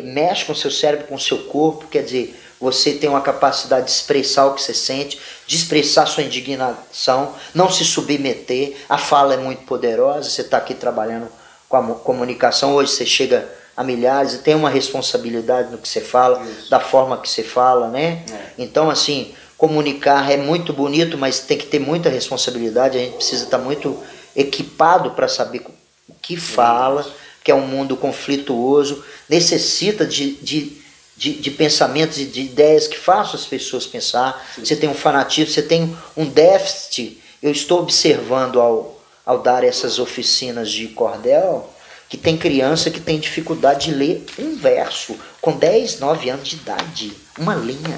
Mexe com o seu cérebro, com o seu corpo, quer dizer, você tem uma capacidade de expressar o que você sente, de expressar sua indignação, não se submeter, a fala é muito poderosa, você está aqui trabalhando com a comunicação, hoje você chega a milhares e tem uma responsabilidade no que você fala, da forma que você fala, né? Então, assim, comunicar é muito bonito, mas tem que ter muita responsabilidade, a gente precisa estar muito equipado para saber o que fala, que é um mundo conflituoso, necessita de pensamentos e de ideias que façam as pessoas pensar. Sim. Você tem um fanatismo, você tem um déficit. Eu estou observando ao dar essas oficinas de cordel, que tem criança que tem dificuldade de ler um verso com 10, 9 anos de idade, uma linha,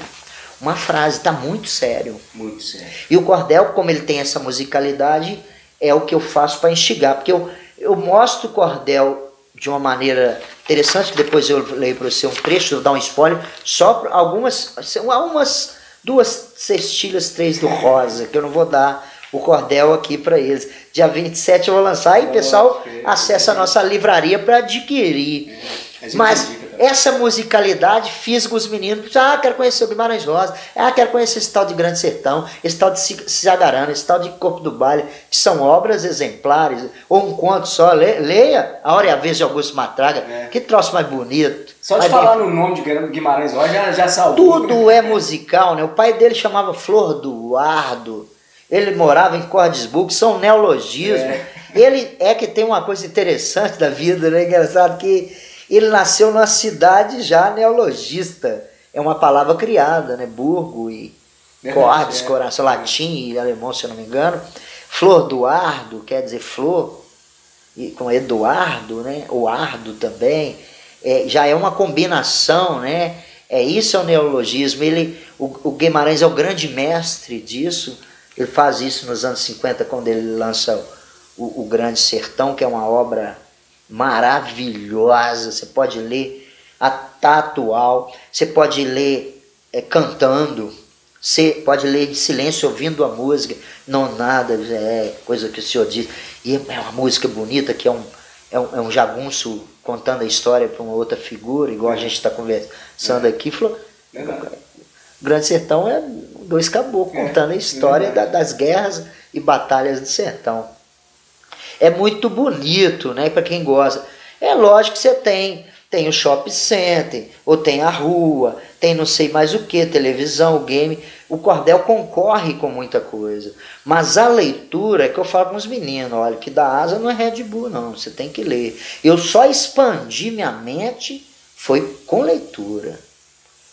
uma frase, está muito sério. Muito sério. E o cordel, como ele tem essa musicalidade, é o que eu faço para instigar, porque eu mostro o cordel de uma maneira interessante, que depois eu leio para você um trecho, eu dar um spoiler, só algumas 2 cestilhas, 3 do Rosa, que eu não vou dar o cordel aqui para eles. Dia 27 eu vou lançar e o pessoal acessa a nossa livraria para adquirir. Mas essa musicalidade fisga os meninos. Quero conhecer o Guimarães Rosa. Quero conhecer esse tal de Grande Sertão, esse tal de Ciagarana, esse tal de Corpo do Baile, que são obras exemplares. Ou um conto só. Leia A Hora e a Vez de Augusto Matraga. Que troço mais bonito. Só de falar no nome de Guimarães Rosa já salvou. Tudo é musical, né? O pai dele chamava Flor do Ardo. Ele morava em Cordesburgo, são neologismos. Ele é que tem uma coisa interessante da vida, né? Engraçado que ele nasceu numa cidade já neologista. É uma palavra criada, né? Burgo e cordes, coração, latim e alemão, se eu não me engano. Flor do Ardo, quer dizer flor, e com Eduardo, né? O Ardo também. Já é uma combinação, né? Isso é o neologismo. O Guimarães é o grande mestre disso. Ele faz isso nos anos 50, quando ele lança o Grande Sertão, que é uma obra maravilhosa. Você pode ler tá atual, você pode ler cantando, você pode ler de silêncio ouvindo a música, não nada, coisa que o senhor diz. E é uma música bonita, que é um jagunço contando a história para uma outra figura, igual a gente está conversando aqui. Falou, Grande Sertão é 2 caboclos contando a história das guerras e batalhas do sertão. É muito bonito, né, para quem gosta. É lógico que você tem o shopping center, ou tem a rua, tem não sei mais o que, televisão, o game. O cordel concorre com muita coisa. Mas a leitura, é que eu falo com os meninos, olha, que dá asa não é Red Bull, não, você tem que ler. Eu só expandi minha mente foi com leitura.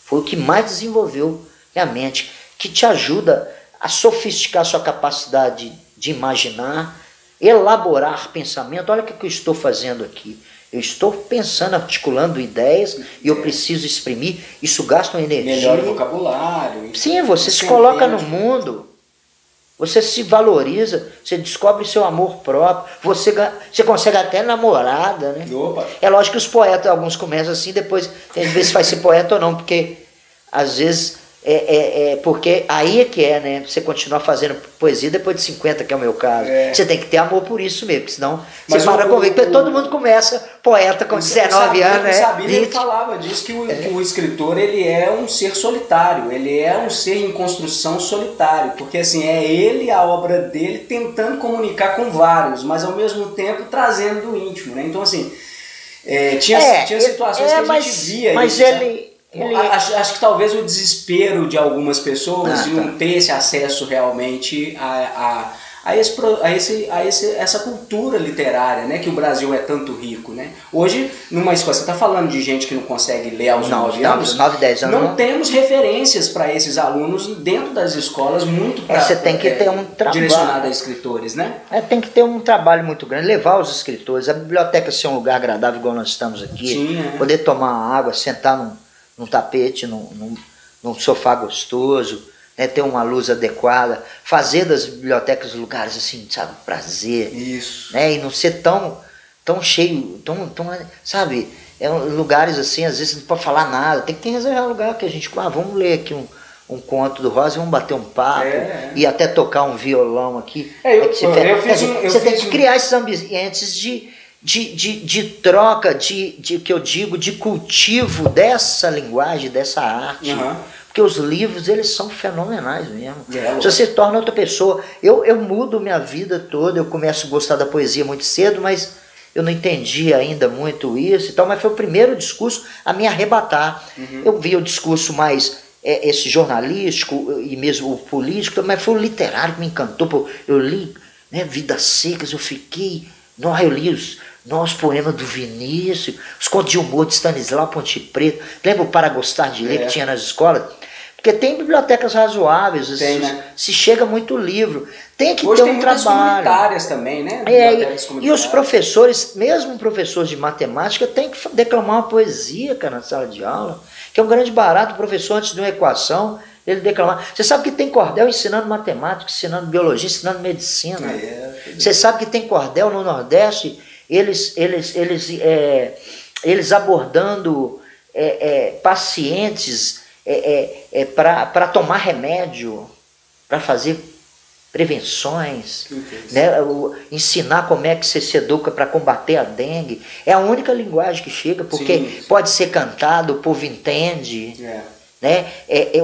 Foi o que mais desenvolveu minha mente, que te ajuda a sofisticar sua capacidade de imaginar, elaborar pensamento. Olha o que eu estou fazendo aqui. Eu estou pensando, articulando ideias e eu preciso exprimir. Isso gasta uma energia. Melhor vocabulário. Sim, você se coloca no mundo. Você se valoriza, você descobre seu amor próprio, você consegue até namorada, né? Opa. É lógico que os poetas, alguns começam assim, depois tem que ver se vai ser poeta ou não, porque às vezes porque aí é que né? Você continuar fazendo poesia depois de 50, que é o meu caso. Você tem que ter amor por isso mesmo, porque senão você para comigo. Todo mundo começa poeta com 19 anos, né? Sabino, ele falava disso, que o escritor, ele é um ser solitário, ele é um ser em construção solitário, porque assim, é ele, a obra dele, tentando comunicar com vários, mas ao mesmo tempo trazendo do íntimo, né? Então assim, tinha situações que a gente via mas isso, acho que talvez o desespero de algumas pessoas de não ter esse acesso realmente a essa cultura literária, né, que o Brasil é tanto rico, né? Hoje, numa escola, você está falando de gente que não consegue ler aos 9 anos, 9, 10 anos, não temos referências para esses alunos dentro das escolas muito você tem que ter um trabalho direcionado a escritores, né? Tem que ter um trabalho muito grande, levar os escritores, a biblioteca ser um lugar agradável, igual nós estamos aqui, poder tomar água, sentar num tapete, num sofá gostoso, né, ter uma luz adequada, fazer das bibliotecas lugares assim, sabe, prazer. Isso. Né, e não ser tão cheio, sabe, lugares assim, às vezes não pode falar nada, tem que reservar um lugar que a gente, vamos ler aqui um conto do Rosa, vamos bater um papo e até tocar um violão aqui. Você tem que criar esses ambientes de troca, que eu digo, de cultivo dessa linguagem, dessa arte. Porque os livros, eles são fenomenais mesmo. Se você torna outra pessoa. Eu mudo minha vida toda, eu começo a gostar da poesia muito cedo, mas eu não entendi ainda muito isso e tal, mas foi o primeiro discurso a me arrebatar. Eu vi o discurso mais esse jornalístico e mesmo o político, mas foi o literário que me encantou. Eu li, né, Vidas Secas, eu li os poemas do Vinícius, os contos de humor de Stanislau Ponte Preta. Lembra o Para Gostar de Ler que tinha nas escolas? Porque tem bibliotecas razoáveis, Tem, né? se chega muito livro. Tem que Hoje ter tem um muitas trabalho. comunitárias também, né? E os professores, mesmo professores de matemática, tem que declamar uma poesia, cara, na sala de aula, que é um grande barato. O professor, antes de uma equação, ele declamar. Você sabe que tem cordel ensinando matemática, ensinando biologia, ensinando medicina. Você sabe que tem cordel no Nordeste, eles abordando pacientes para tomar remédio, para fazer prevenções, né? Ensinar como é que você se educa para combater a dengue. É a única linguagem que chega, porque sim. Pode ser cantado, o povo entende. Né?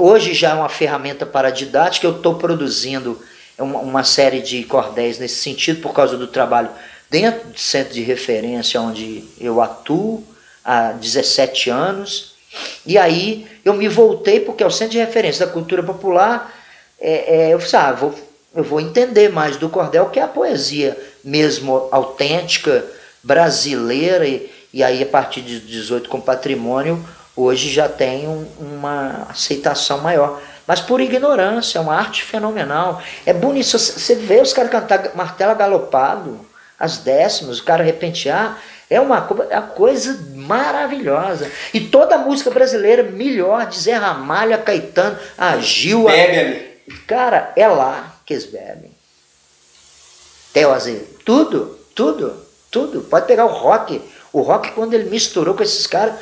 Hoje já é uma ferramenta para a didática. Eu estou produzindo uma série de cordéis nesse sentido, por causa do trabalho dentro do centro de referência onde eu atuo há 17 anos. E aí eu me voltei, porque é o centro de referência da cultura popular. Eu falei, eu vou entender mais do cordel, que é a poesia mesmo autêntica, brasileira, e aí a partir de 18 com patrimônio, hoje já tem uma aceitação maior. Mas por ignorância, é uma arte fenomenal. É bonito, você vê os caras cantar martelo galopado, as décimas, o cara repentear, é uma coisa maravilhosa. E toda a música brasileira, melhor, de Zé Ramalho, a Caetano, a Gil. Cara, é lá que eles bebem. Theo Azevedo, tudo. Pode pegar o rock. O rock, quando ele misturou com esses caras,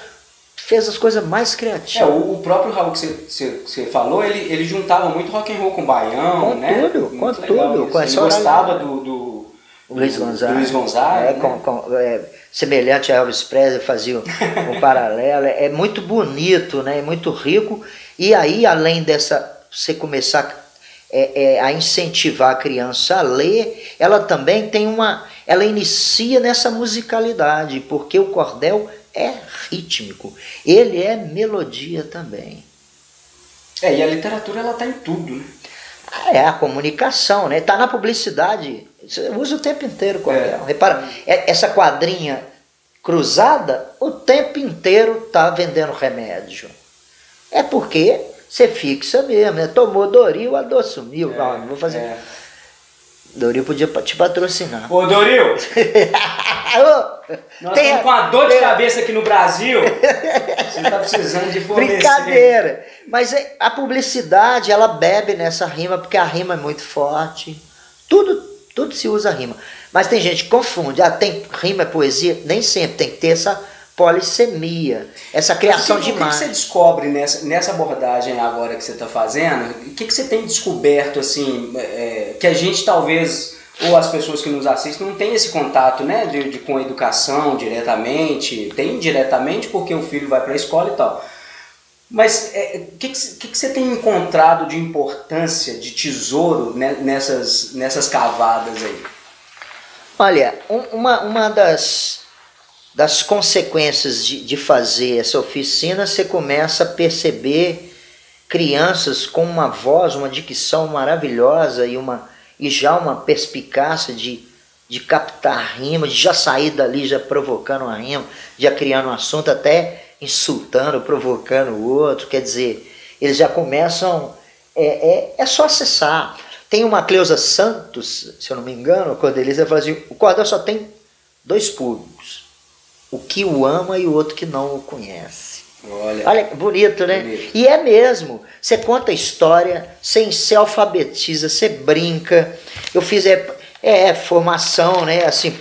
fez as coisas mais criativas. O próprio Raul que você falou, ele juntava muito rock and roll com baião, com né? Tudo. Ele gostava do Luiz Gonzaga. Né? Semelhante a Elvis Presley, fazia um paralelo. É muito bonito, né? É muito rico. E aí, além dessa, você começar a incentivar a criança a ler, ela também tem ela inicia nessa musicalidade, porque o cordel é rítmico, ele é melodia também. E a literatura, ela tá em tudo, né? A comunicação, né? Tá na publicidade, você usa o tempo inteiro o cordel. Repara, essa quadrinha cruzada, o tempo inteiro tá vendendo remédio. É porque você fixa mesmo, né? Tomou Doril, a dor sumiu. Não vou fazer. Doril podia te patrocinar. Ô, Doril! Nós estamos com uma dor de cabeça aqui no Brasil. Você está precisando de fornecer. Brincadeira. Mas a publicidade, ela bebe nessa rima, porque a rima é muito forte. Tudo se usa rima. Mas tem gente que confunde. Tem rima é poesia? Nem sempre. Tem que ter essa polissemia, essa criação de imagem. O que você descobre nessa abordagem agora que você está fazendo? O que você tem descoberto, assim, que a gente talvez, ou as pessoas que nos assistem, não tem esse contato, né, com a educação diretamente, tem indiretamente porque o filho vai para a escola e tal. Mas o que você tem encontrado de importância, de tesouro, né, nessas cavadas aí? Olha, uma das consequências de fazer essa oficina, você começa a perceber crianças com uma voz, uma dicção maravilhosa e já uma perspicácia de captar rima, de já sair dali já provocando uma rima, já criando um assunto, até insultando, provocando o outro. Quer dizer, eles já começam, é só acessar. Tem uma Cleusa Santos, se eu não me engano, quando eles falam assim, o cordel só tem 2 públicos. O que o ama e o outro que não o conhece. Olha, bonito, né? Bonito. E é mesmo. Você conta a história, você se alfabetiza, você brinca. Eu fiz formação, né? Assim,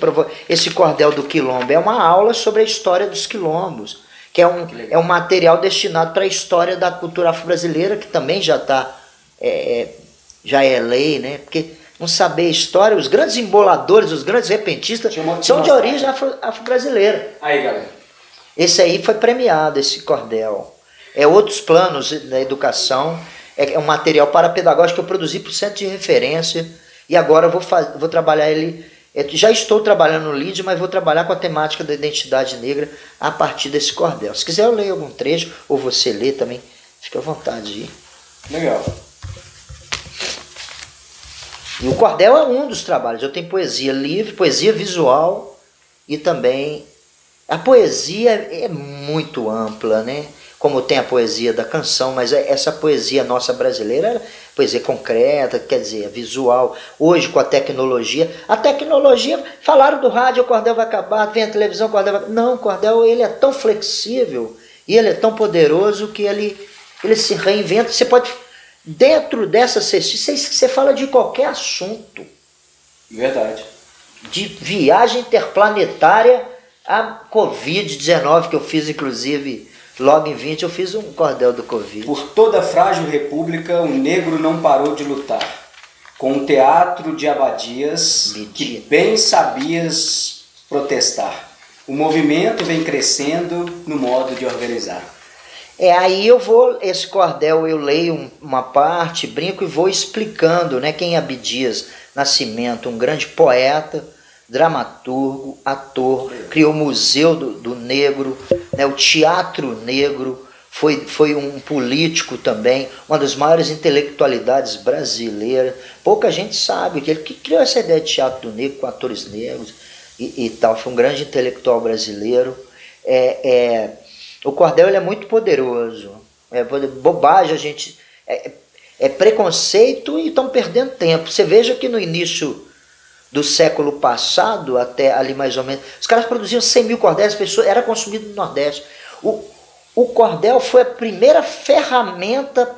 esse cordel do quilombo é uma aula sobre a história dos quilombos, que é um material destinado para a história da cultura afro-brasileira, que também já é lei, né? Porque não saber a história, os grandes emboladores, os grandes repentistas são de origem afro-brasileira. Aí, galera. Esse aí foi premiado, esse cordel. Outros planos da educação, é um material parapedagógico que eu produzi para o centro de referência, e agora eu vou trabalhar ele. Já estou trabalhando no LID, mas vou trabalhar com a temática da identidade negra a partir desse cordel. Se quiser eu leio algum trecho, ou você lê também, fica à vontade de ir. Legal. E o cordel é um dos trabalhos. Eu tenho poesia livre, poesia visual, e também a poesia é muito ampla, né? como tem a poesia da canção, mas essa poesia nossa brasileira era poesia concreta, quer dizer, visual. Hoje, com a tecnologia, falaram do rádio, o cordel vai acabar, vem a televisão, o cordel vai acabar. Não, o cordel ele é tão flexível e ele é tão poderoso que ele se reinventa. Você pode, dentro dessa cestinha, você fala de qualquer assunto. Verdade. De viagem interplanetária a Covid-19, que eu fiz, inclusive, logo em 20, eu fiz um cordel do Covid. Por toda a frágil república, o negro não parou de lutar. Com um teatro de abadias que bem sabias protestar. O movimento vem crescendo no modo de organizar. Aí esse cordel eu leio uma parte, brinco e vou explicando, né, quem é Abdias Nascimento, um grande poeta, dramaturgo, ator, criou o Museu do Negro, né, o Teatro Negro, foi um político também, uma das maiores intelectualidades brasileiras. Pouca gente sabe que ele que criou essa ideia de teatro do negro com atores negros e tal, foi um grande intelectual brasileiro. O cordel ele é muito poderoso, bobagem a gente... É preconceito e estão perdendo tempo. Você veja que no início do século passado, até ali mais ou menos, os caras produziam 100 mil cordéis, era consumido no Nordeste. O cordel foi a primeira ferramenta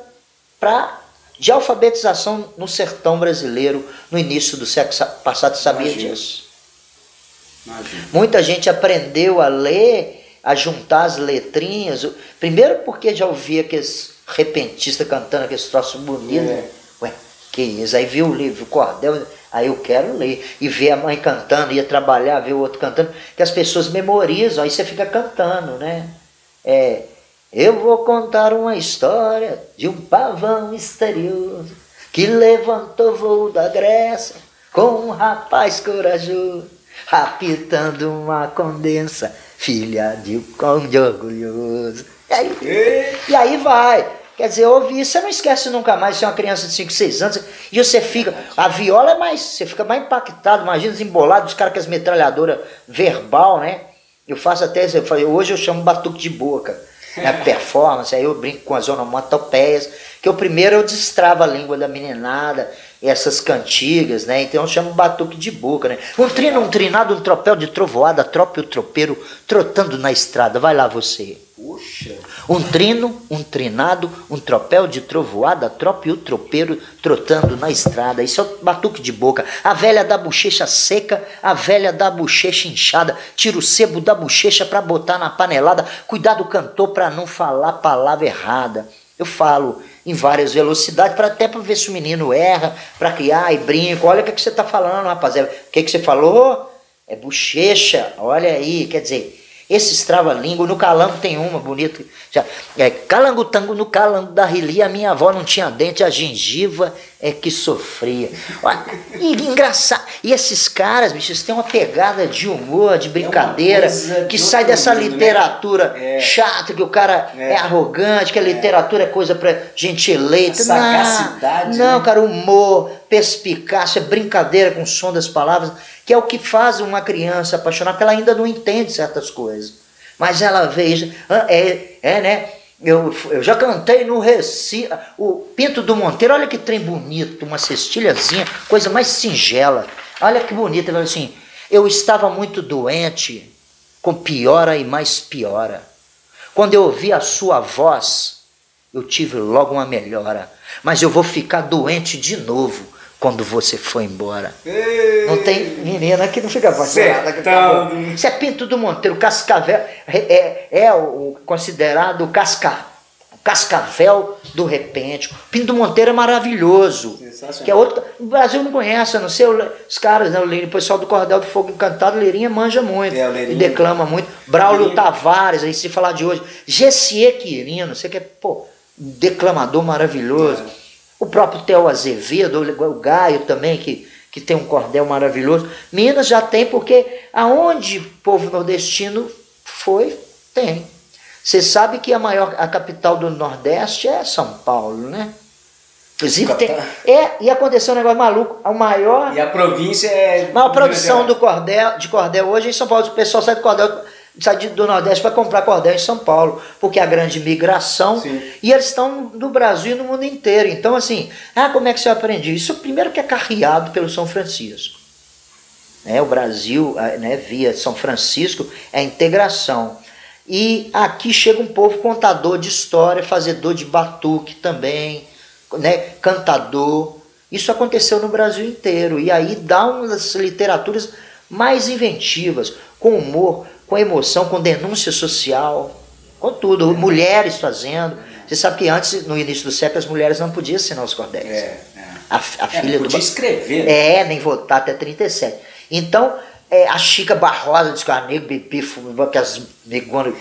de alfabetização no sertão brasileiro no início do século passado. Sabia disso? Muita gente aprendeu a ler, a juntar as letrinhas. Primeiro porque já ouvia aqueles repentistas cantando aqueles troços bonitos. Ué, que isso? Aí viu o livro, o cordel, aí eu quero ler. E ver a mãe cantando, ia trabalhar, ver o outro cantando, que as pessoas memorizam, aí você fica cantando, né? Eu vou contar uma história de um pavão misterioso que levantou voo da Grécia com um rapaz corajoso, raptando uma condensa, filha de um conde orgulhoso. E aí vai. Quer dizer, ouve isso, você não esquece nunca mais. Você é uma criança de 5, 6 anos e você fica... A viola você fica mais impactado. Imagina desembolado, os caras com as metralhadoras verbal, né? Eu faço até... Hoje eu chamo batuque de boca. Né? Performance, aí eu brinco com as onomatopeias. Que o primeiro eu destravo a língua da meninada, essas cantigas, né? Então eu chamo batuque de boca, né? Um trino, um trinado, um tropel de trovoada, trope o tropeiro trotando na estrada. Vai lá você. Puxa. Um trino, um trinado, um tropel de trovoada, trope o tropeiro trotando na estrada. Isso é o batuque de boca. A velha da bochecha seca, a velha da bochecha inchada, tira o sebo da bochecha pra botar na panelada. Cuidado cantor pra não falar palavra errada. Eu falo em várias velocidades, até para ver se o menino erra, para criar e brinco. Olha o que você está falando, rapaziada. O que você falou? É bochecha, olha aí. Quer dizer, esses trava-língua, no calango tem uma bonita. Calango-tango no calango da Rili, a minha avó não tinha dente, a gengiva é que sofria. E engraçado. E esses caras, bicho, eles têm uma pegada de humor, de brincadeira, que sai dessa literatura chata, que o cara é arrogante, que a literatura é coisa pra gente eleita. Sagacidade. Não, cara, humor, perspicácia, brincadeira com o som das palavras, que é o que faz uma criança apaixonar, porque ela ainda não entende certas coisas. Mas ela veja, né? Eu já cantei no Recife, o Pinto do Monteiro, olha que trem bonito, uma cestilhazinha, coisa mais singela. Olha que bonito, ele falou assim, eu estava muito doente, com piora e mais piora. Quando eu ouvi a sua voz, eu tive logo uma melhora. Mas eu vou ficar doente de novo quando você for embora. Ei. Não tem menina que não fica apaixonada. Isso é Pinto do Monteiro, Cascavel, o considerado o Cascavel do Repente. Pinto do Monteiro é maravilhoso. Que é outro, o Brasil não conhece, a não ser os caras, né? O pessoal do Cordel do Fogo Encantado, Leirinha manja muito, e declama muito. Braulio Tavares, aí se falar de hoje. Gessier Quirino, você que é, declamador maravilhoso. O próprio Theo Azevedo, o Gaio também, que tem um cordel maravilhoso. Minas já tem, porque aonde o povo nordestino foi, tem. Você sabe que a capital do Nordeste é São Paulo, né? Inclusive tem. E aconteceu um negócio maluco. A maior. E a província é. A maior produção de cordel hoje em São Paulo. O pessoal sai do cordel sai do Nordeste para comprar cordel em São Paulo, porque a grande migração, Sim. e eles estão no Brasil e no mundo inteiro. Então, assim, como é que você aprende isso? Primeiro que é carreado pelo São Francisco. O Brasil, né, via São Francisco, é a integração. E aqui chega um povo contador de história, fazedor de batuque também, né, cantador. Isso aconteceu no Brasil inteiro. E aí dá umas literaturas mais inventivas, com humor, com emoção, com denúncia social, com tudo. Mulheres fazendo. Você sabe que antes, no início do século, as mulheres não podiam assinar os cordéis. A filha não podia escrever. Né? Nem votar até 37. Então, a Chica Barrosa, diz que a nego bebê, aquelas negonas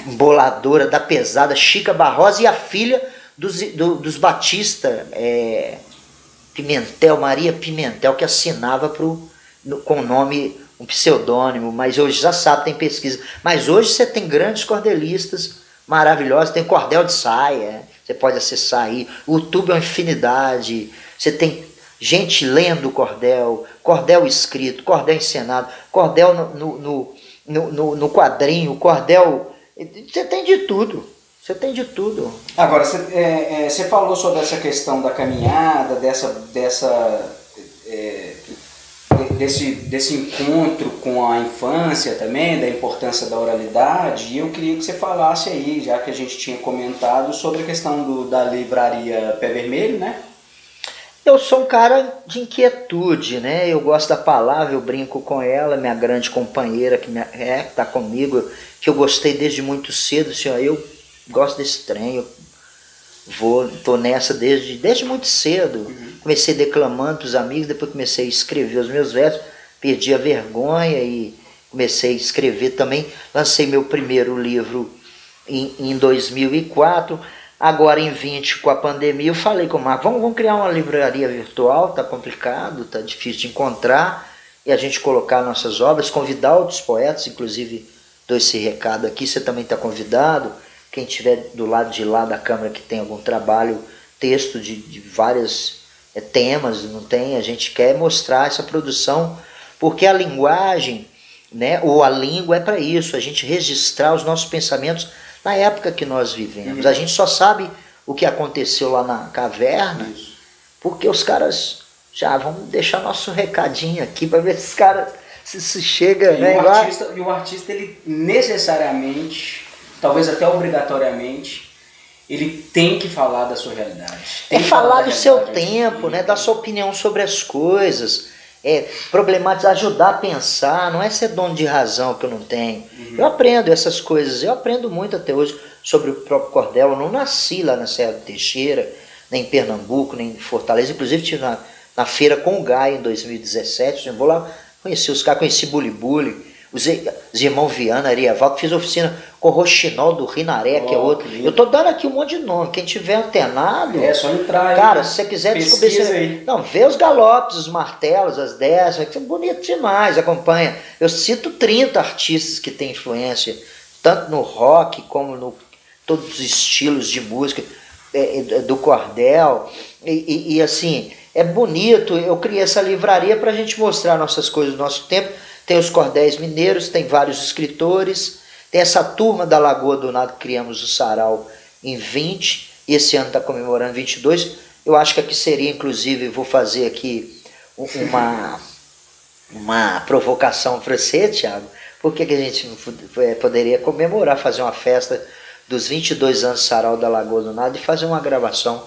emboladoras da pesada, Chica Barrosa, e a filha dos Batista, Pimentel, Maria Pimentel, que assinava com o nome, um pseudônimo, mas hoje já sabe, tem pesquisa. Mas hoje você tem grandes cordelistas maravilhosos, tem cordel de saia, você pode acessar aí, o YouTube é uma infinidade, você tem gente lendo cordel, cordel escrito, cordel encenado, cordel no quadrinho, cordel, você tem de tudo. Você tem de tudo. Agora, você falou sobre essa questão da caminhada, desse encontro com a infância também, da importância da oralidade, e eu queria que você falasse aí, já que a gente tinha comentado, sobre a questão da livraria Pé Vermelho, né? Eu sou um cara de inquietude, né? Eu gosto da palavra, eu brinco com ela, minha grande companheira que está comigo, que eu gostei desde muito cedo, assim, ó, eu gosto desse trem, eu tô nessa desde muito cedo. Comecei declamando para os amigos, depois comecei a escrever os meus versos, perdi a vergonha e comecei a escrever também. Lancei meu primeiro livro em 2004, agora em 20, com a pandemia, eu falei com o Marco, vamos criar uma livraria virtual, tá complicado, tá difícil de encontrar, e a gente colocar nossas obras, convidar outros poetas, inclusive dou esse recado aqui, você também está convidado. Quem estiver do lado de lá da câmera que tem algum trabalho, texto de vários temas, não tem? A gente quer mostrar essa produção, porque a linguagem, né, ou a língua é para isso, a gente registrar os nossos pensamentos na época que nós vivemos. A gente só sabe o que aconteceu lá na caverna, porque os caras já vão deixar nosso recadinho aqui para ver se os caras se chega, né? E o artista, ele necessariamente, talvez até obrigatoriamente, ele tem que falar da sua realidade. Falar do seu tempo, né? Da sua opinião sobre as coisas. Problematizar, ajudar a pensar. Não é ser dono de razão que eu não tenho. Eu aprendo essas coisas. Eu aprendo muito até hoje sobre o próprio cordel. Eu não nasci lá na Serra do Teixeira, nem em Pernambuco, nem em Fortaleza. Inclusive estive na feira com o Gai em 2017. Eu vou lá conheci os caras, conheci Bulibuli. Os irmãos Viana, Arieval, que fiz oficina com o Roxinol do Rinaré, que é outro. Eu tô dando aqui um monte de nome. Quem tiver antenado. É só entrar aí. Cara, se você quiser descobrir. Aí. Não, vê os galopes, os martelos, as 10. É bonito demais, acompanha. Eu cito 30 artistas que têm influência, tanto no rock como no todos os estilos de música, do cordel. E assim, é bonito. Eu criei essa livraria pra gente mostrar nossas coisas do nosso tempo. Tem os cordéis mineiros, tem vários escritores, tem essa turma da Lagoa do Nado que criamos o sarau em 20, e esse ano está comemorando 22. Eu acho que aqui seria, inclusive, vou fazer aqui uma provocação para você, Thiago. Por que a gente poderia comemorar, fazer uma festa dos 22 anos do sarau da Lagoa do Nado e fazer uma gravação,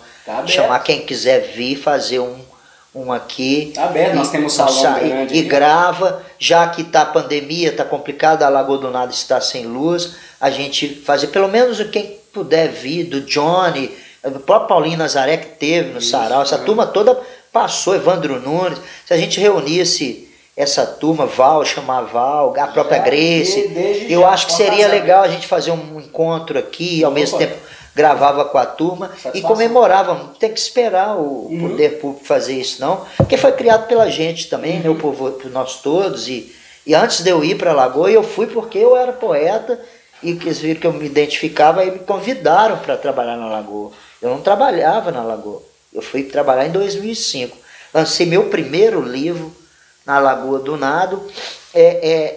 chamar quem quiser vir, fazer um aqui. Tá aberto, nós temos salão grande. E grava, já que tá a pandemia, tá complicado, a Lagoa do Nado está sem luz, a gente fazer, pelo menos quem puder vir, do Johnny, o próprio Paulinho Nazaré que teve no sarau, essa turma toda passou, Evandro Nunes, se a gente reunisse essa turma, chamar Val, a própria Grace, eu acho que seria legal a gente fazer um encontro aqui, ao mesmo tempo gravava com a turma e comemorava. Tem que esperar o poder público fazer isso, não, porque foi criado pela gente também, né, por nós todos, e antes de eu ir para a Lagoa, eu fui porque eu era poeta e eles viram que eu me identificava e me convidaram para trabalhar na Lagoa. Eu não trabalhava na Lagoa, eu fui trabalhar em 2005, lancei meu primeiro livro na Lagoa do Nado,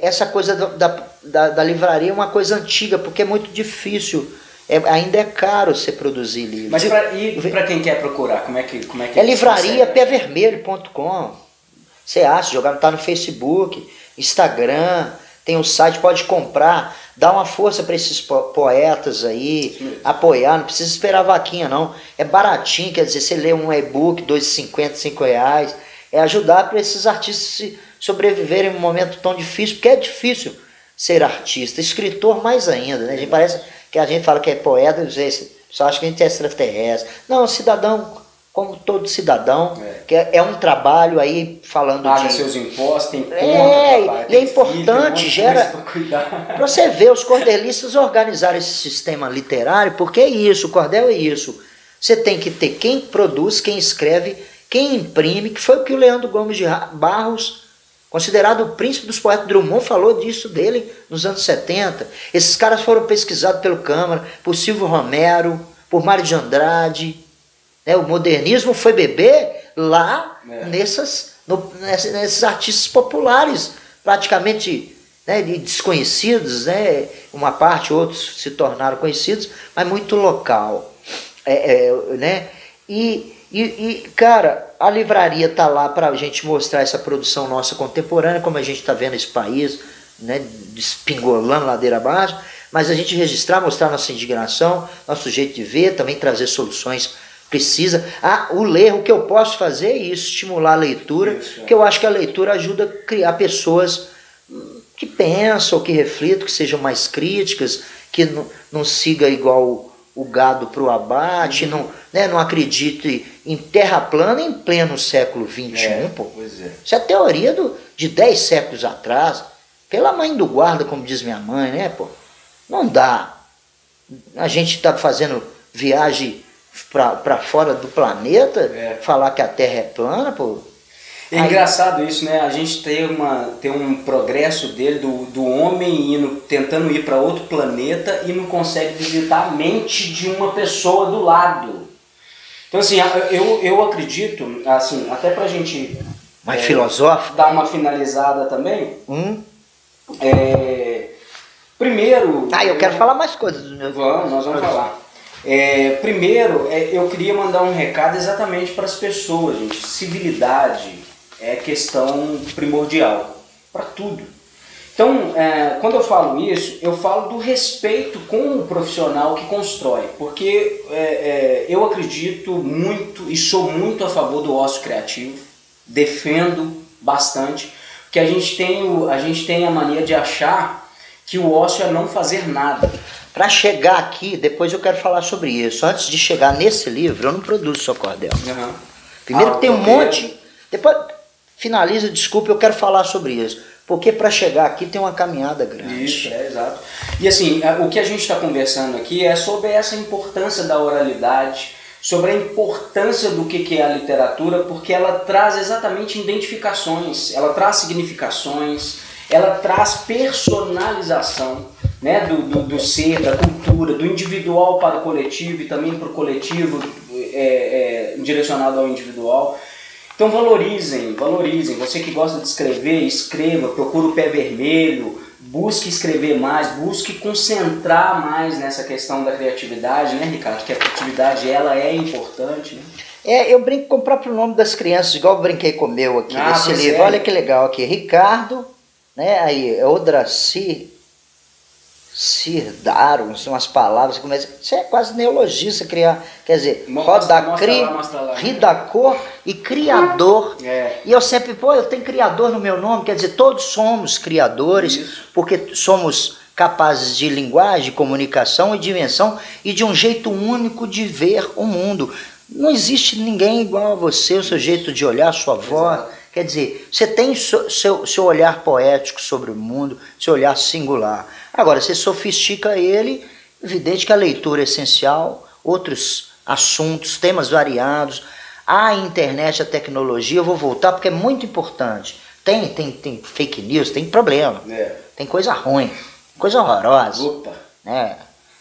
essa coisa da livraria é uma coisa antiga, porque é muito difícil. Ainda é caro você produzir livro. Mas para quem quer procurar, como é que é livrariapevermelho.com. Você acha, tá no Facebook, Instagram, tem um site, pode comprar, dá uma força para esses poetas aí, apoiar, não precisa esperar vaquinha não. É baratinho, quer dizer, você lê um e-book, R$2,50, R$5, é ajudar para esses artistas sobreviverem em um momento tão difícil, porque é difícil ser artista, escritor mais ainda, né? A gente parece que a gente fala que é poeta, só acha que a gente é extraterrestre. Não, cidadão, como todo cidadão, que é um trabalho aí falando paga seus impostos, tem conta, e é importante, filho, gera... Para você ver, os cordelistas organizaram esse sistema literário, porque é isso, o cordel é isso. Você tem que ter quem produz, quem escreve, quem imprime, que foi o que o Leandro Gomes de Barros, considerado o príncipe dos poetas, Drummond falou disso dele nos anos 70. Esses caras foram pesquisados pelo Câmara, por Silvio Romero, por Mário de Andrade. O modernismo foi beber lá nesses artistas populares, praticamente desconhecidos, né? Uma parte, outros se tornaram conhecidos, mas muito local. Né? Cara, a livraria está lá para a gente mostrar essa produção nossa contemporânea, como a gente está vendo esse país, né, despingolando ladeira abaixo, mas a gente registrar, mostrar nossa indignação, nosso jeito de ver, também trazer soluções precisas. O que eu posso fazer é isso, estimular a leitura, porque eu acho que a leitura ajuda a criar pessoas que pensam, que reflitam, que sejam mais críticas, que não siga igual o gado para o abate, não acredite em terra plana em pleno século XXI. Isso é teoria de 10 séculos atrás, pela mãe do guarda, como diz minha mãe, né, pô? Não dá. A gente está fazendo viagem para fora do planeta, falar que a Terra é plana, pô. É engraçado isso, né? A gente tem um progresso dele, do homem tentando ir para outro planeta e não consegue visitar a mente de uma pessoa do lado. Então, assim, eu acredito, assim, até pra gente mais filosófico, dar uma finalizada também. Primeiro... eu quero falar mais coisas dos meus... Nós vamos falar. Primeiro, eu queria mandar um recado exatamente para as pessoas, gente. Civilidade é questão primordial para tudo. Então, quando eu falo isso, eu falo do respeito com o profissional que constrói, porque eu acredito muito e sou muito a favor do ócio criativo, defendo bastante, porque a gente tem a mania de achar que o ócio é não fazer nada. Para chegar aqui, depois eu quero falar sobre isso. Antes de chegar nesse livro, eu não produzo só cordel. Primeiro tem um monte... Depois finaliza, desculpa, eu quero falar sobre isso. Porque para chegar aqui tem uma caminhada grande. Isso, exato. E assim, o que a gente está conversando aqui é sobre essa importância da oralidade, sobre a importância do que é a literatura, porque ela traz exatamente identificações, ela traz significações, ela traz personalização, né, do ser, da cultura, do individual para o coletivo e também para o coletivo direcionado ao individual. Então valorizem, você que gosta de escrever, escreva, procure o Pé Vermelho, busque escrever mais, busque concentrar mais nessa questão da criatividade, né, Ricardo? Que a criatividade ela é importante, né? Eu brinco com o próprio nome das crianças, igual eu brinquei com o meu aqui nesse livro. Olha que legal aqui, Ricardo, né, aí, Odraci, Cirdaram, são as palavras, isso é quase neologista criar, quer dizer, Ridacor e Criador. E eu sempre, eu tenho criador no meu nome, quer dizer, todos somos criadores, porque somos capazes de linguagem, comunicação e dimensão e de um jeito único de ver o mundo. Não existe ninguém igual a você, o seu jeito de olhar, a sua voz. Quer dizer, você tem seu olhar poético sobre o mundo, seu olhar singular. Agora, você sofistica ele, evidente que a leitura é essencial, outros assuntos, temas variados, a internet, a tecnologia, eu vou voltar porque é muito importante. Tem fake news, tem problema, tem coisa ruim, coisa horrorosa. Né?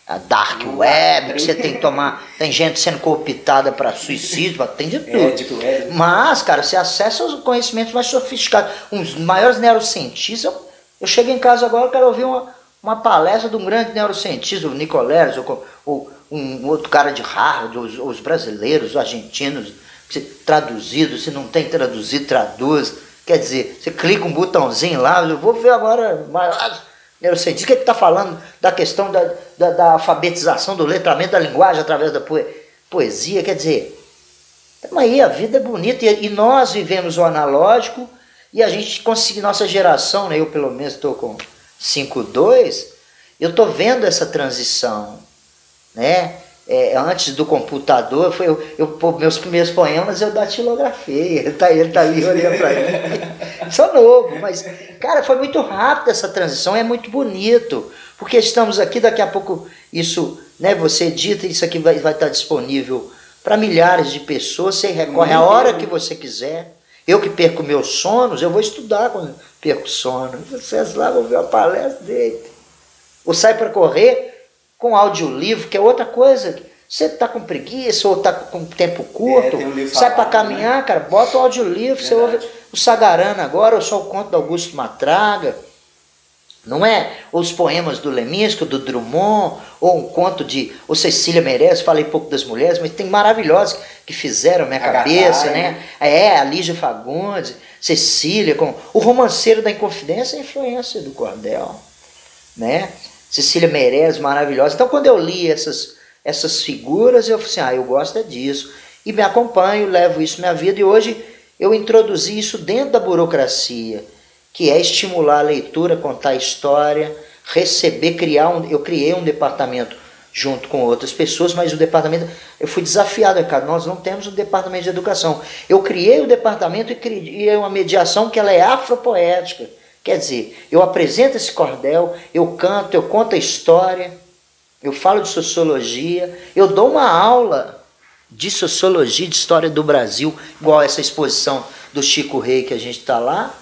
A dark web, que você tem que tomar, tem gente sendo cooptada para suicídio, tem de tudo. Mas, cara, você acessa os conhecimentos mais sofisticados. Um dos maiores neurocientistas Eu chego em casa agora, eu quero ouvir uma palestra de um grande neurocientista, o Nicoleles, ou um outro cara de Harvard, os brasileiros, os argentinos, traduzido, se não tem traduzido, traduz. Quer dizer, você clica um botãozinho lá, eu vou ver agora, neurocientista, o que está falando da questão da alfabetização, do letramento da linguagem através da poesia, quer dizer, aí a vida é bonita e nós vivemos o analógico e a gente conseguiu, nossa geração, né, eu pelo menos estou com 5.2, eu estou vendo essa transição, né? Antes do computador, meus primeiros poemas eu datilografei, ele tá ali olhando para mim. Sou novo, mas, cara, foi muito rápido essa transição, é muito bonito, porque estamos aqui, daqui a pouco isso, né, você edita, isso aqui vai estar disponível para milhares de pessoas, você recorre a hora que você quiser. Eu que perco meus sonos, eu vou estudar quando perco sono. Vocês lá vão ver a palestra dele. Ou sai para correr com audiolivro, que é outra coisa. Você está com preguiça ou está com tempo curto, sai para caminhar, né? Cara, bota o audiolivro, você ouve o Sagarana agora, ou só o conto do Augusto Matraga, não é? Ou os poemas do Leminski, do Drummond, ou um conto de ou Cecília Meirelles, falei pouco das mulheres, mas tem maravilhosos que fizeram a minha cabeça, né? A Lígia Fagundes, Cecília, com o Romanceiro da Inconfidência, a influência do cordel, né? Cecília Meirelles, maravilhosa. Então, quando eu li essas figuras, eu falei assim, eu gosto disso. E me acompanho, levo isso na minha vida. E hoje eu introduzi isso dentro da burocracia, que é estimular a leitura, contar a história, receber, eu criei um departamento junto com outras pessoas, mas o departamento, eu fui desafiado, Ricardo, nós não temos um departamento de educação. Eu criei o departamento e criei uma mediação que ela é afropoética. Quer dizer, eu apresento esse cordel, eu canto, eu conto a história, eu falo de sociologia, eu dou uma aula de sociologia, de história do Brasil, igual essa exposição do Chico Rei que a gente está lá,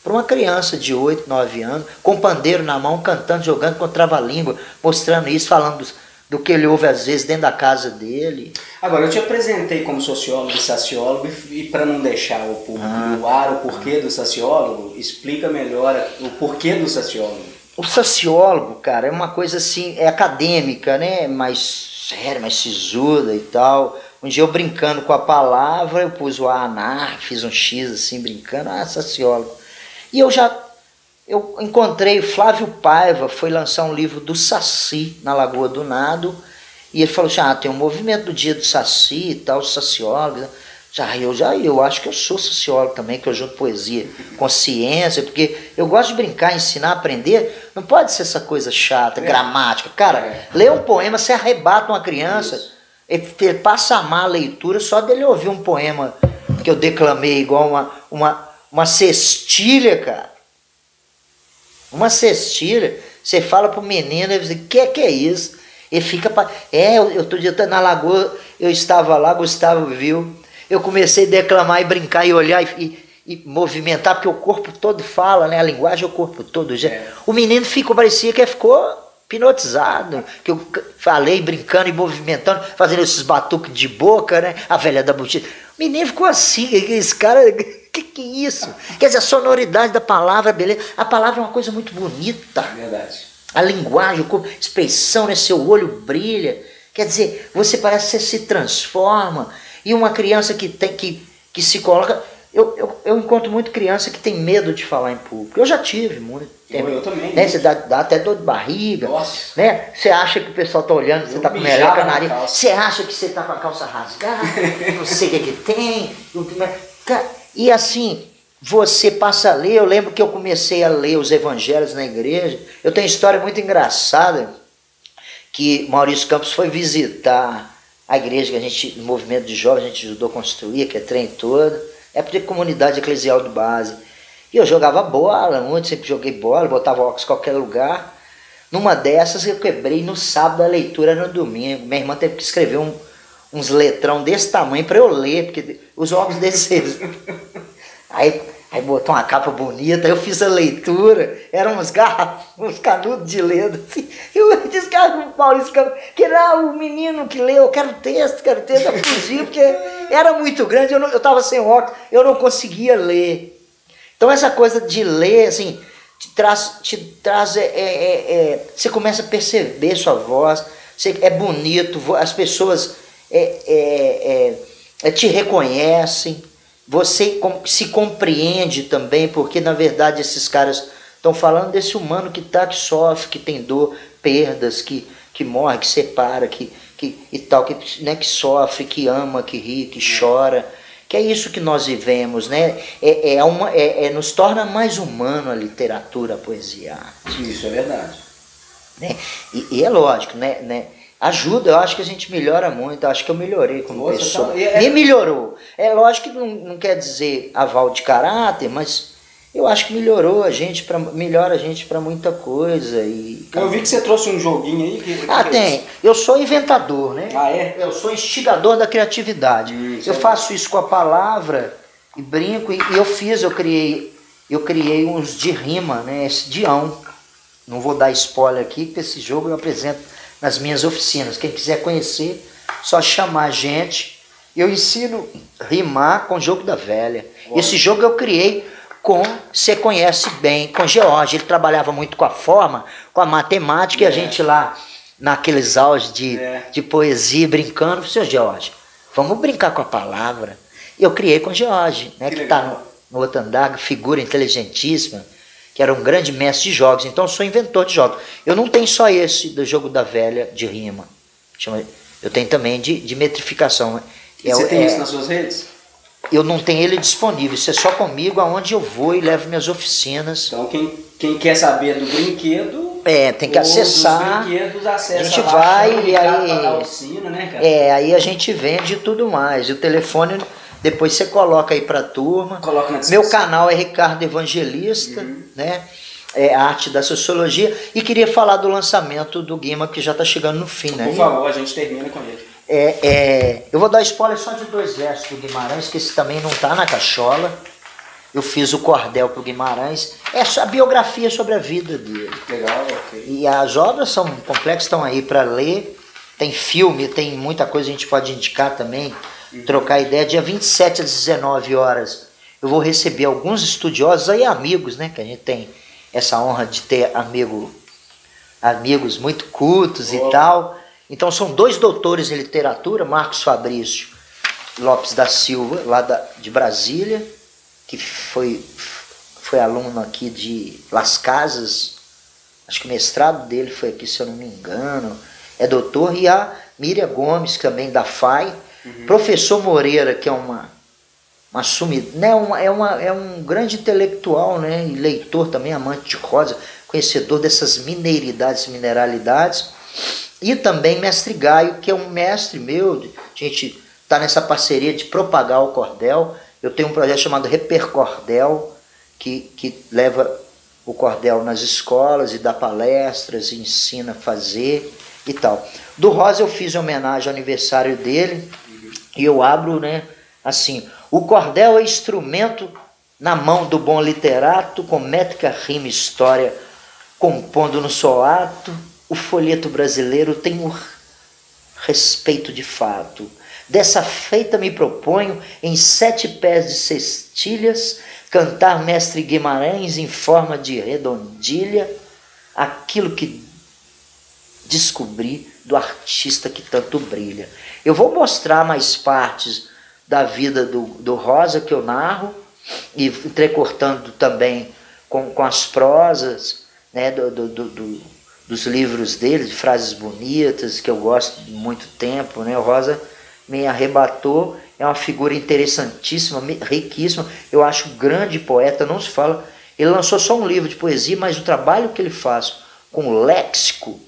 para uma criança de 8, 9 anos, com pandeiro na mão, cantando, jogando com trava-língua, mostrando isso, falando do que ele ouve às vezes dentro da casa dele. Agora, eu te apresentei como sociólogo e sociólogo, e para não deixar o público no ar o porquê do sociólogo, explica melhor o porquê do sociólogo. O sociólogo, cara, é uma coisa assim, é acadêmica, né? Mais séria, mais sisuda e tal. Um dia eu brincando com a palavra, eu pus o anar, fiz um X assim, brincando, sociólogo. E eu encontrei Flávio Paiva, foi lançar um livro do Saci na Lagoa do Nado, e ele falou assim, tem um movimento do dia do Saci e tal, sociólogo. Eu acho que eu sou sociólogo também, que eu junto poesia com ciência, porque eu gosto de brincar, ensinar, aprender, não pode ser essa coisa chata, gramática. Cara, lê um poema, você arrebata uma criança, ele passa a amar a leitura só dele ouvir um poema que eu declamei igual uma cestilha, cara. Uma cestilha, você fala pro menino, ele diz, que é isso? Ele fica, outro dia na Lagoa, eu estava lá, Gustavo viu, eu comecei a declamar e brincar e olhar e movimentar, porque o corpo todo fala, né? A linguagem é o corpo todo. O menino parecia que ficou hipnotizado, que eu falei brincando e movimentando, fazendo esses batuques de boca, né? A velha da botina. O menino ficou assim, esse cara, que é isso? Quer dizer, a sonoridade da palavra, beleza? A palavra é uma coisa muito bonita. Verdade. A linguagem, a expressão, né? Seu olho brilha. Quer dizer, você parece que você se transforma. E uma criança que se coloca... Eu encontro muito criança que tem medo de falar em público. Eu já tive muito. Eu também. Né? Você dá até dor de barriga. Nossa. Né? Você acha que o pessoal está olhando, você está com meleca na nariz. Você acha que você está com a calça rasgada, não sei o que tem. E assim, você passa a ler. Eu lembro que eu comecei a ler os evangelhos na igreja. Eu tenho uma história muito engraçada, que Maurício Campos foi visitar a igreja que a gente, no movimento de jovens, a gente ajudou a construir, que é trem todo. É porque comunidade eclesial de base. E eu jogava bola muito, sempre joguei bola, botava óculos em qualquer lugar. Numa dessas eu quebrei no sábado, a leitura no domingo. Minha irmã teve que escrever uns letrão desse tamanho para eu ler, porque os óculos desses. Aí botou uma capa bonita, eu fiz a leitura, eram uns canudos de ledo. Assim. Eu disse que o Maurício que era o menino que leu, eu quero texto, eu fugi, porque era muito grande, eu estava sem óculos, eu não conseguia ler. Então essa coisa de ler, assim, você começa a perceber sua voz, é bonito, as pessoas te reconhecem, você se compreende também, porque na verdade esses caras estão falando desse humano que sofre, que tem dor, perdas, que morre, que separa, e tal, né, que sofre, que ama, que ri, que chora. Que é isso que nós vivemos, né? Nos torna mais humano a literatura, a poesia, a arte. Isso é verdade. Né? E é lógico, né? Ajuda, eu acho que a gente melhora muito, eu acho que eu melhorei como pessoa. Me melhorou. É lógico que não quer dizer aval de caráter, mas eu acho que melhorou a gente, melhora a gente para muita coisa. Eu vi que você trouxe um joguinho aí. Tem. Eu sou inventador, né? Ah, é? Eu sou instigador da criatividade. Eu faço isso com a palavra e brinco. Eu criei uns de rima, né? Esse Dião. Não vou dar spoiler aqui, porque esse jogo eu apresento nas minhas oficinas. Quem quiser conhecer, só chamar a gente. Eu ensino a rimar com o Jogo da Velha. Olha. Esse jogo eu criei você conhece bem, com George. Ele trabalhava muito com a forma, com a matemática, e a gente lá, naqueles auges de poesia, brincando, seu George, vamos brincar com a palavra. Eu criei com George, né, que está no outro andar, figura inteligentíssima, que era um grande mestre de jogos. Então eu sou inventor de jogos. Eu não tenho só esse do Jogo da Velha de rima. Eu tenho também de metrificação. E você tem isso nas suas redes? Eu não tenho ele disponível, isso é só comigo, aonde eu vou e levo minhas oficinas. Então quem quer saber do brinquedo, tem que acessar. Dos brinquedos, acessa, a gente vai e aí oficina, né, cara? Aí a gente vende e tudo mais. E o telefone depois você coloca aí pra turma. Coloca na Meu canal é Ricardo Evangelista, né? Arte da Sociologia. E queria falar do lançamento do Guima, que já está chegando no fim, né? Por favor, a gente termina com ele. Eu vou dar spoiler só de 2 versos do Guimarães, que esse também não está na cachola. Eu fiz o cordel para o Guimarães. É a biografia sobre a vida dele. Legal, ok. E as obras são complexas, estão aí para ler. Tem filme, tem muita coisa que a gente pode indicar também, trocar ideia. Dia 27 às 19 horas eu vou receber alguns estudiosos aí, amigos, né? Que a gente tem essa honra de ter amigos muito cultos e tal. Então são 2 doutores em literatura, Marcos Fabrício Lopes da Silva, lá de Brasília, que foi aluno aqui de Las Casas, acho que o mestrado dele foi aqui, se eu não me engano, é doutor, e a Miriam Gomes, também da FAI, professor Moreira, que é é um grande intelectual, né, e leitor também, amante de rosa, conhecedor dessas mineralidades. E também mestre Gaio, que é um mestre meu, a gente está nessa parceria de propagar o cordel. Eu tenho um projeto chamado Repercordel, que leva o cordel nas escolas e dá palestras, e ensina a fazer e tal. Do Rosa eu fiz homenagem ao aniversário dele, e eu abro, né, assim, o cordel é instrumento na mão do bom literato, com métrica, rima, história, compondo no soato. O folheto brasileiro tem um respeito de fato. Dessa feita me proponho, em 7 pés de cestilhas, cantar mestre Guimarães em forma de redondilha, aquilo que descobri do artista que tanto brilha. Eu vou mostrar mais partes da vida do Rosa que eu narro, e entrecortando também com as prosas, né, dos livros dele, de frases bonitas, que eu gosto de muito tempo, né? O Rosa me arrebatou, é uma figura interessantíssima, riquíssima, eu acho grande poeta, não se fala. Ele lançou só um livro de poesia, mas o trabalho que ele faz com o léxico,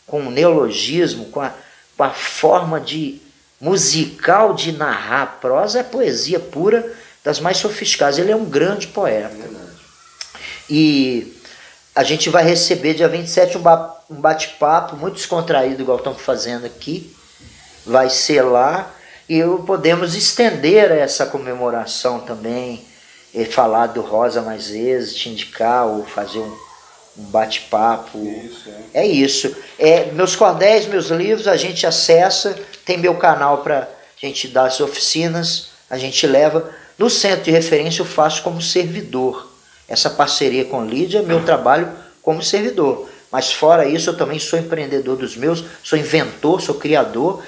com o neologismo, com a forma musical de narrar a prosa, é poesia pura, das mais sofisticadas. Ele é um grande poeta. E a gente vai receber dia 27 um bate-papo muito descontraído, igual estamos fazendo aqui. Vai ser lá, e podemos estender essa comemoração também, falar do Rosa mais vezes, te indicar, ou fazer um bate-papo. É isso. Meus cordéis, meus livros, a gente acessa, tem meu canal para a gente dar as oficinas, a gente leva. No centro de referência eu faço como servidor. essa parceria com Lídia, meu trabalho como servidor. Mas fora isso, eu também sou empreendedor dos meus, sou inventor, sou criador,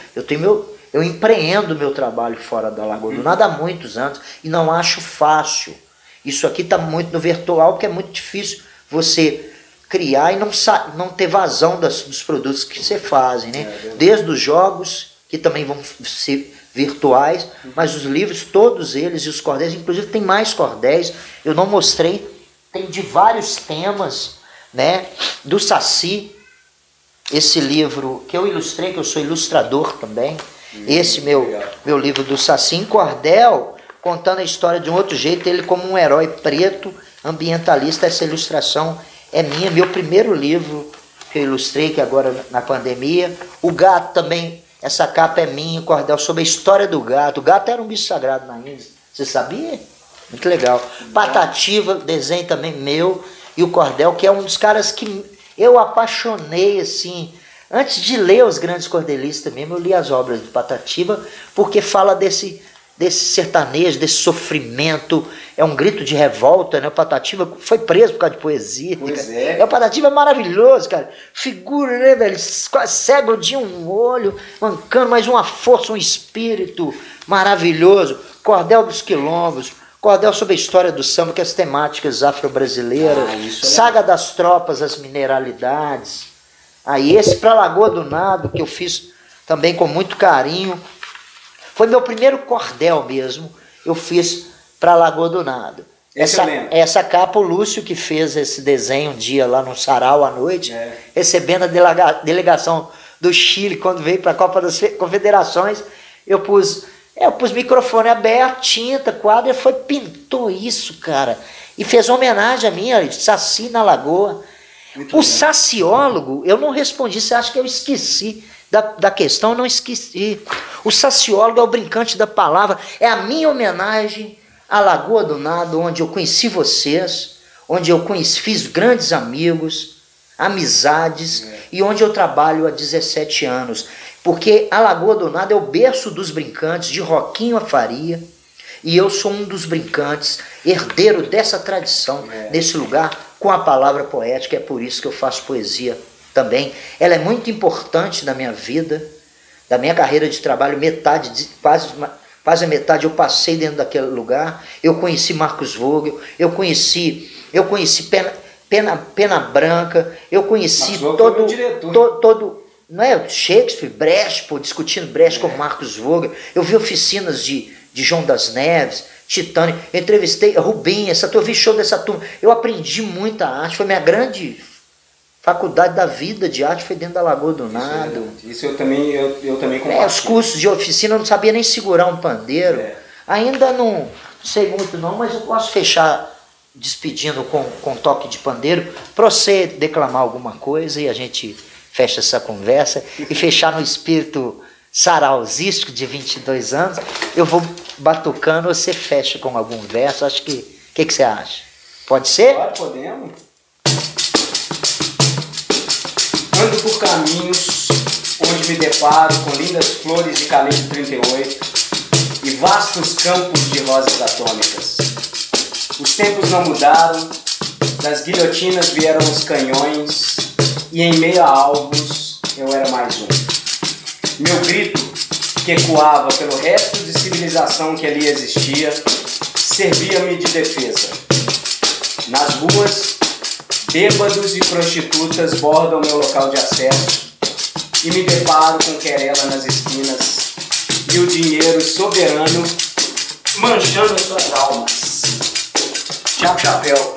eu empreendo meu trabalho fora da Lagoa do Nada há muitos anos e não acho fácil. Isso aqui está muito no virtual, porque é muito difícil você criar e não ter vazão dos produtos que você faz, né? Desde os jogos, que também vão ser virtuais, mas os livros, todos eles, e os cordéis, inclusive tem mais cordéis, eu não mostrei, tem de vários temas, né? Do Saci, esse livro que eu ilustrei, que eu sou ilustrador também, esse meu livro do Saci em cordel, contando a história de um outro jeito, ele como um herói preto, ambientalista. Essa ilustração é minha, meu primeiro livro que eu ilustrei, que agora na pandemia. O gato também, essa capa é minha, cordel, sobre a história do gato. O gato era um bicho sagrado na Índia, você sabia? Muito legal. Patativa, desenho também meu, e o cordel, que é um dos caras que eu apaixonei, assim, antes de ler os grandes cordelistas mesmo, eu li as obras de Patativa, porque fala desse sertanejo, desse sofrimento, é um grito de revolta, né? O Patativa foi preso por causa de poesia. Pois é. O Patativa é maravilhoso, cara. Figura, né, velho? Cego de um olho, mancando, mas uma força, um espírito maravilhoso. Cordel dos Quilombos, cordel sobre a história do samba, que é as temáticas afro-brasileiras, Saga das Tropas, as mineralidades. Aí esse para Lagoa do Nado, que eu fiz também com muito carinho, foi meu primeiro cordel mesmo, eu fiz para Lagoa do Nado. Essa capa, o Lúcio que fez esse desenho um dia lá no sarau à noite, recebendo a delegação do Chile, quando veio para a Copa das Confederações, eu pus microfone aberto, tinta, quadro, e pintou isso, cara. E fez homenagem a mim, Saci na Lagoa. O saciólogo, eu não respondi, você acha que eu esqueci da questão? Eu não esqueci. O saciólogo é o brincante da palavra, é a minha homenagem à Lagoa do Nado, onde eu conheci vocês, onde eu fiz grandes amigos, amizades, e onde eu trabalho há 17 anos. Porque a Lagoa do Nado é o berço dos brincantes, de Roquinho a Faria, e eu sou um dos brincantes, herdeiro dessa tradição, nesse lugar, com a palavra poética. É por isso que eu faço poesia também. Ela é muito importante na minha vida, da minha carreira de trabalho, quase a metade eu passei dentro daquele lugar. Eu conheci Marcos Vogel, eu conheci Pena Branca, eu conheci todo não é, Shakespeare, Brecht, discutindo Brecht com Marcos Vogel. Eu vi oficinas de João das Neves, Titânio, eu entrevistei Rubim, eu vi show dessa turma. Eu aprendi muita arte, foi minha grande faculdade da vida de arte, foi dentro da Lagoa do Nado. Isso eu também compartilho. Os cursos de oficina, eu não sabia nem segurar um pandeiro. Ainda não sei muito não, mas eu posso fechar despedindo com toque de pandeiro, para você declamar alguma coisa e a gente fecha essa conversa, e fechar no espírito sarausístico de 22 anos. Eu vou batucando, você fecha com algum verso. Acho que... O que você acha? Pode ser? Claro, podemos. Ando por caminhos onde me deparo com lindas flores de calibre 38 e vastos campos de rosas atômicas. Os tempos não mudaram, das guilhotinas vieram os canhões, e em meio a alvos eu era mais um. Meu grito, que ecoava pelo resto de civilização que ali existia, servia-me de defesa. Nas ruas, bêbados e prostitutas bordam meu local de acesso, e me deparo com querela nas esquinas e o dinheiro soberano manchando as suas almas. Tchau, chapéu.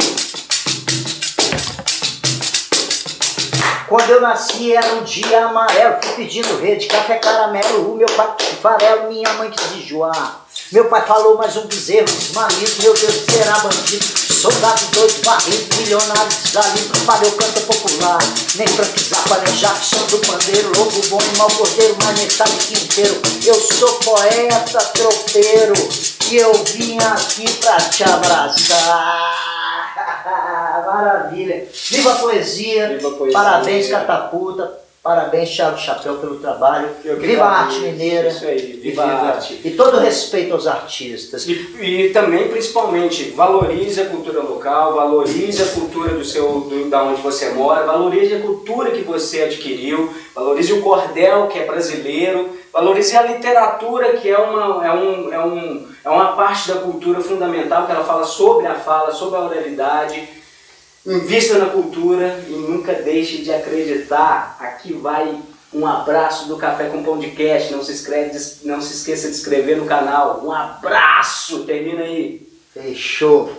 Quando eu nasci era um dia amarelo, fui pedindo rede, café caramelo, o meu pai farelo, minha mãe quis enjoar. Meu pai falou mais um bezerro, desmanido, meu Deus, será bandido, soldado doido, barrido, milionário, desalido, palhou canta popular, nem franquizar, palejar, som do pandeiro, louco, bom e mau cordeiro, mas nem sabe que inteiro. Eu sou poeta tropeiro, e eu vim aqui pra te abraçar. Maravilha. Viva a poesia, Viva a poesia. Parabéns, Catapulta. Parabéns, Thiago Chapéu, pelo trabalho. Viva a arte mineira. Isso aí, viva a arte. E todo respeito aos artistas. E também, principalmente, valorize a cultura local, valorize a cultura da onde você mora, valorize a cultura que você adquiriu, valorize o cordel, que é brasileiro, valorize a literatura, que é uma parte da cultura fundamental, que ela fala sobre a fala, sobre a oralidade. Invista na cultura e nunca deixe de acreditar. Aqui vai um abraço do Café com Podcast. Não se esqueça de inscrever no canal. Um abraço! Termina aí. Fechou.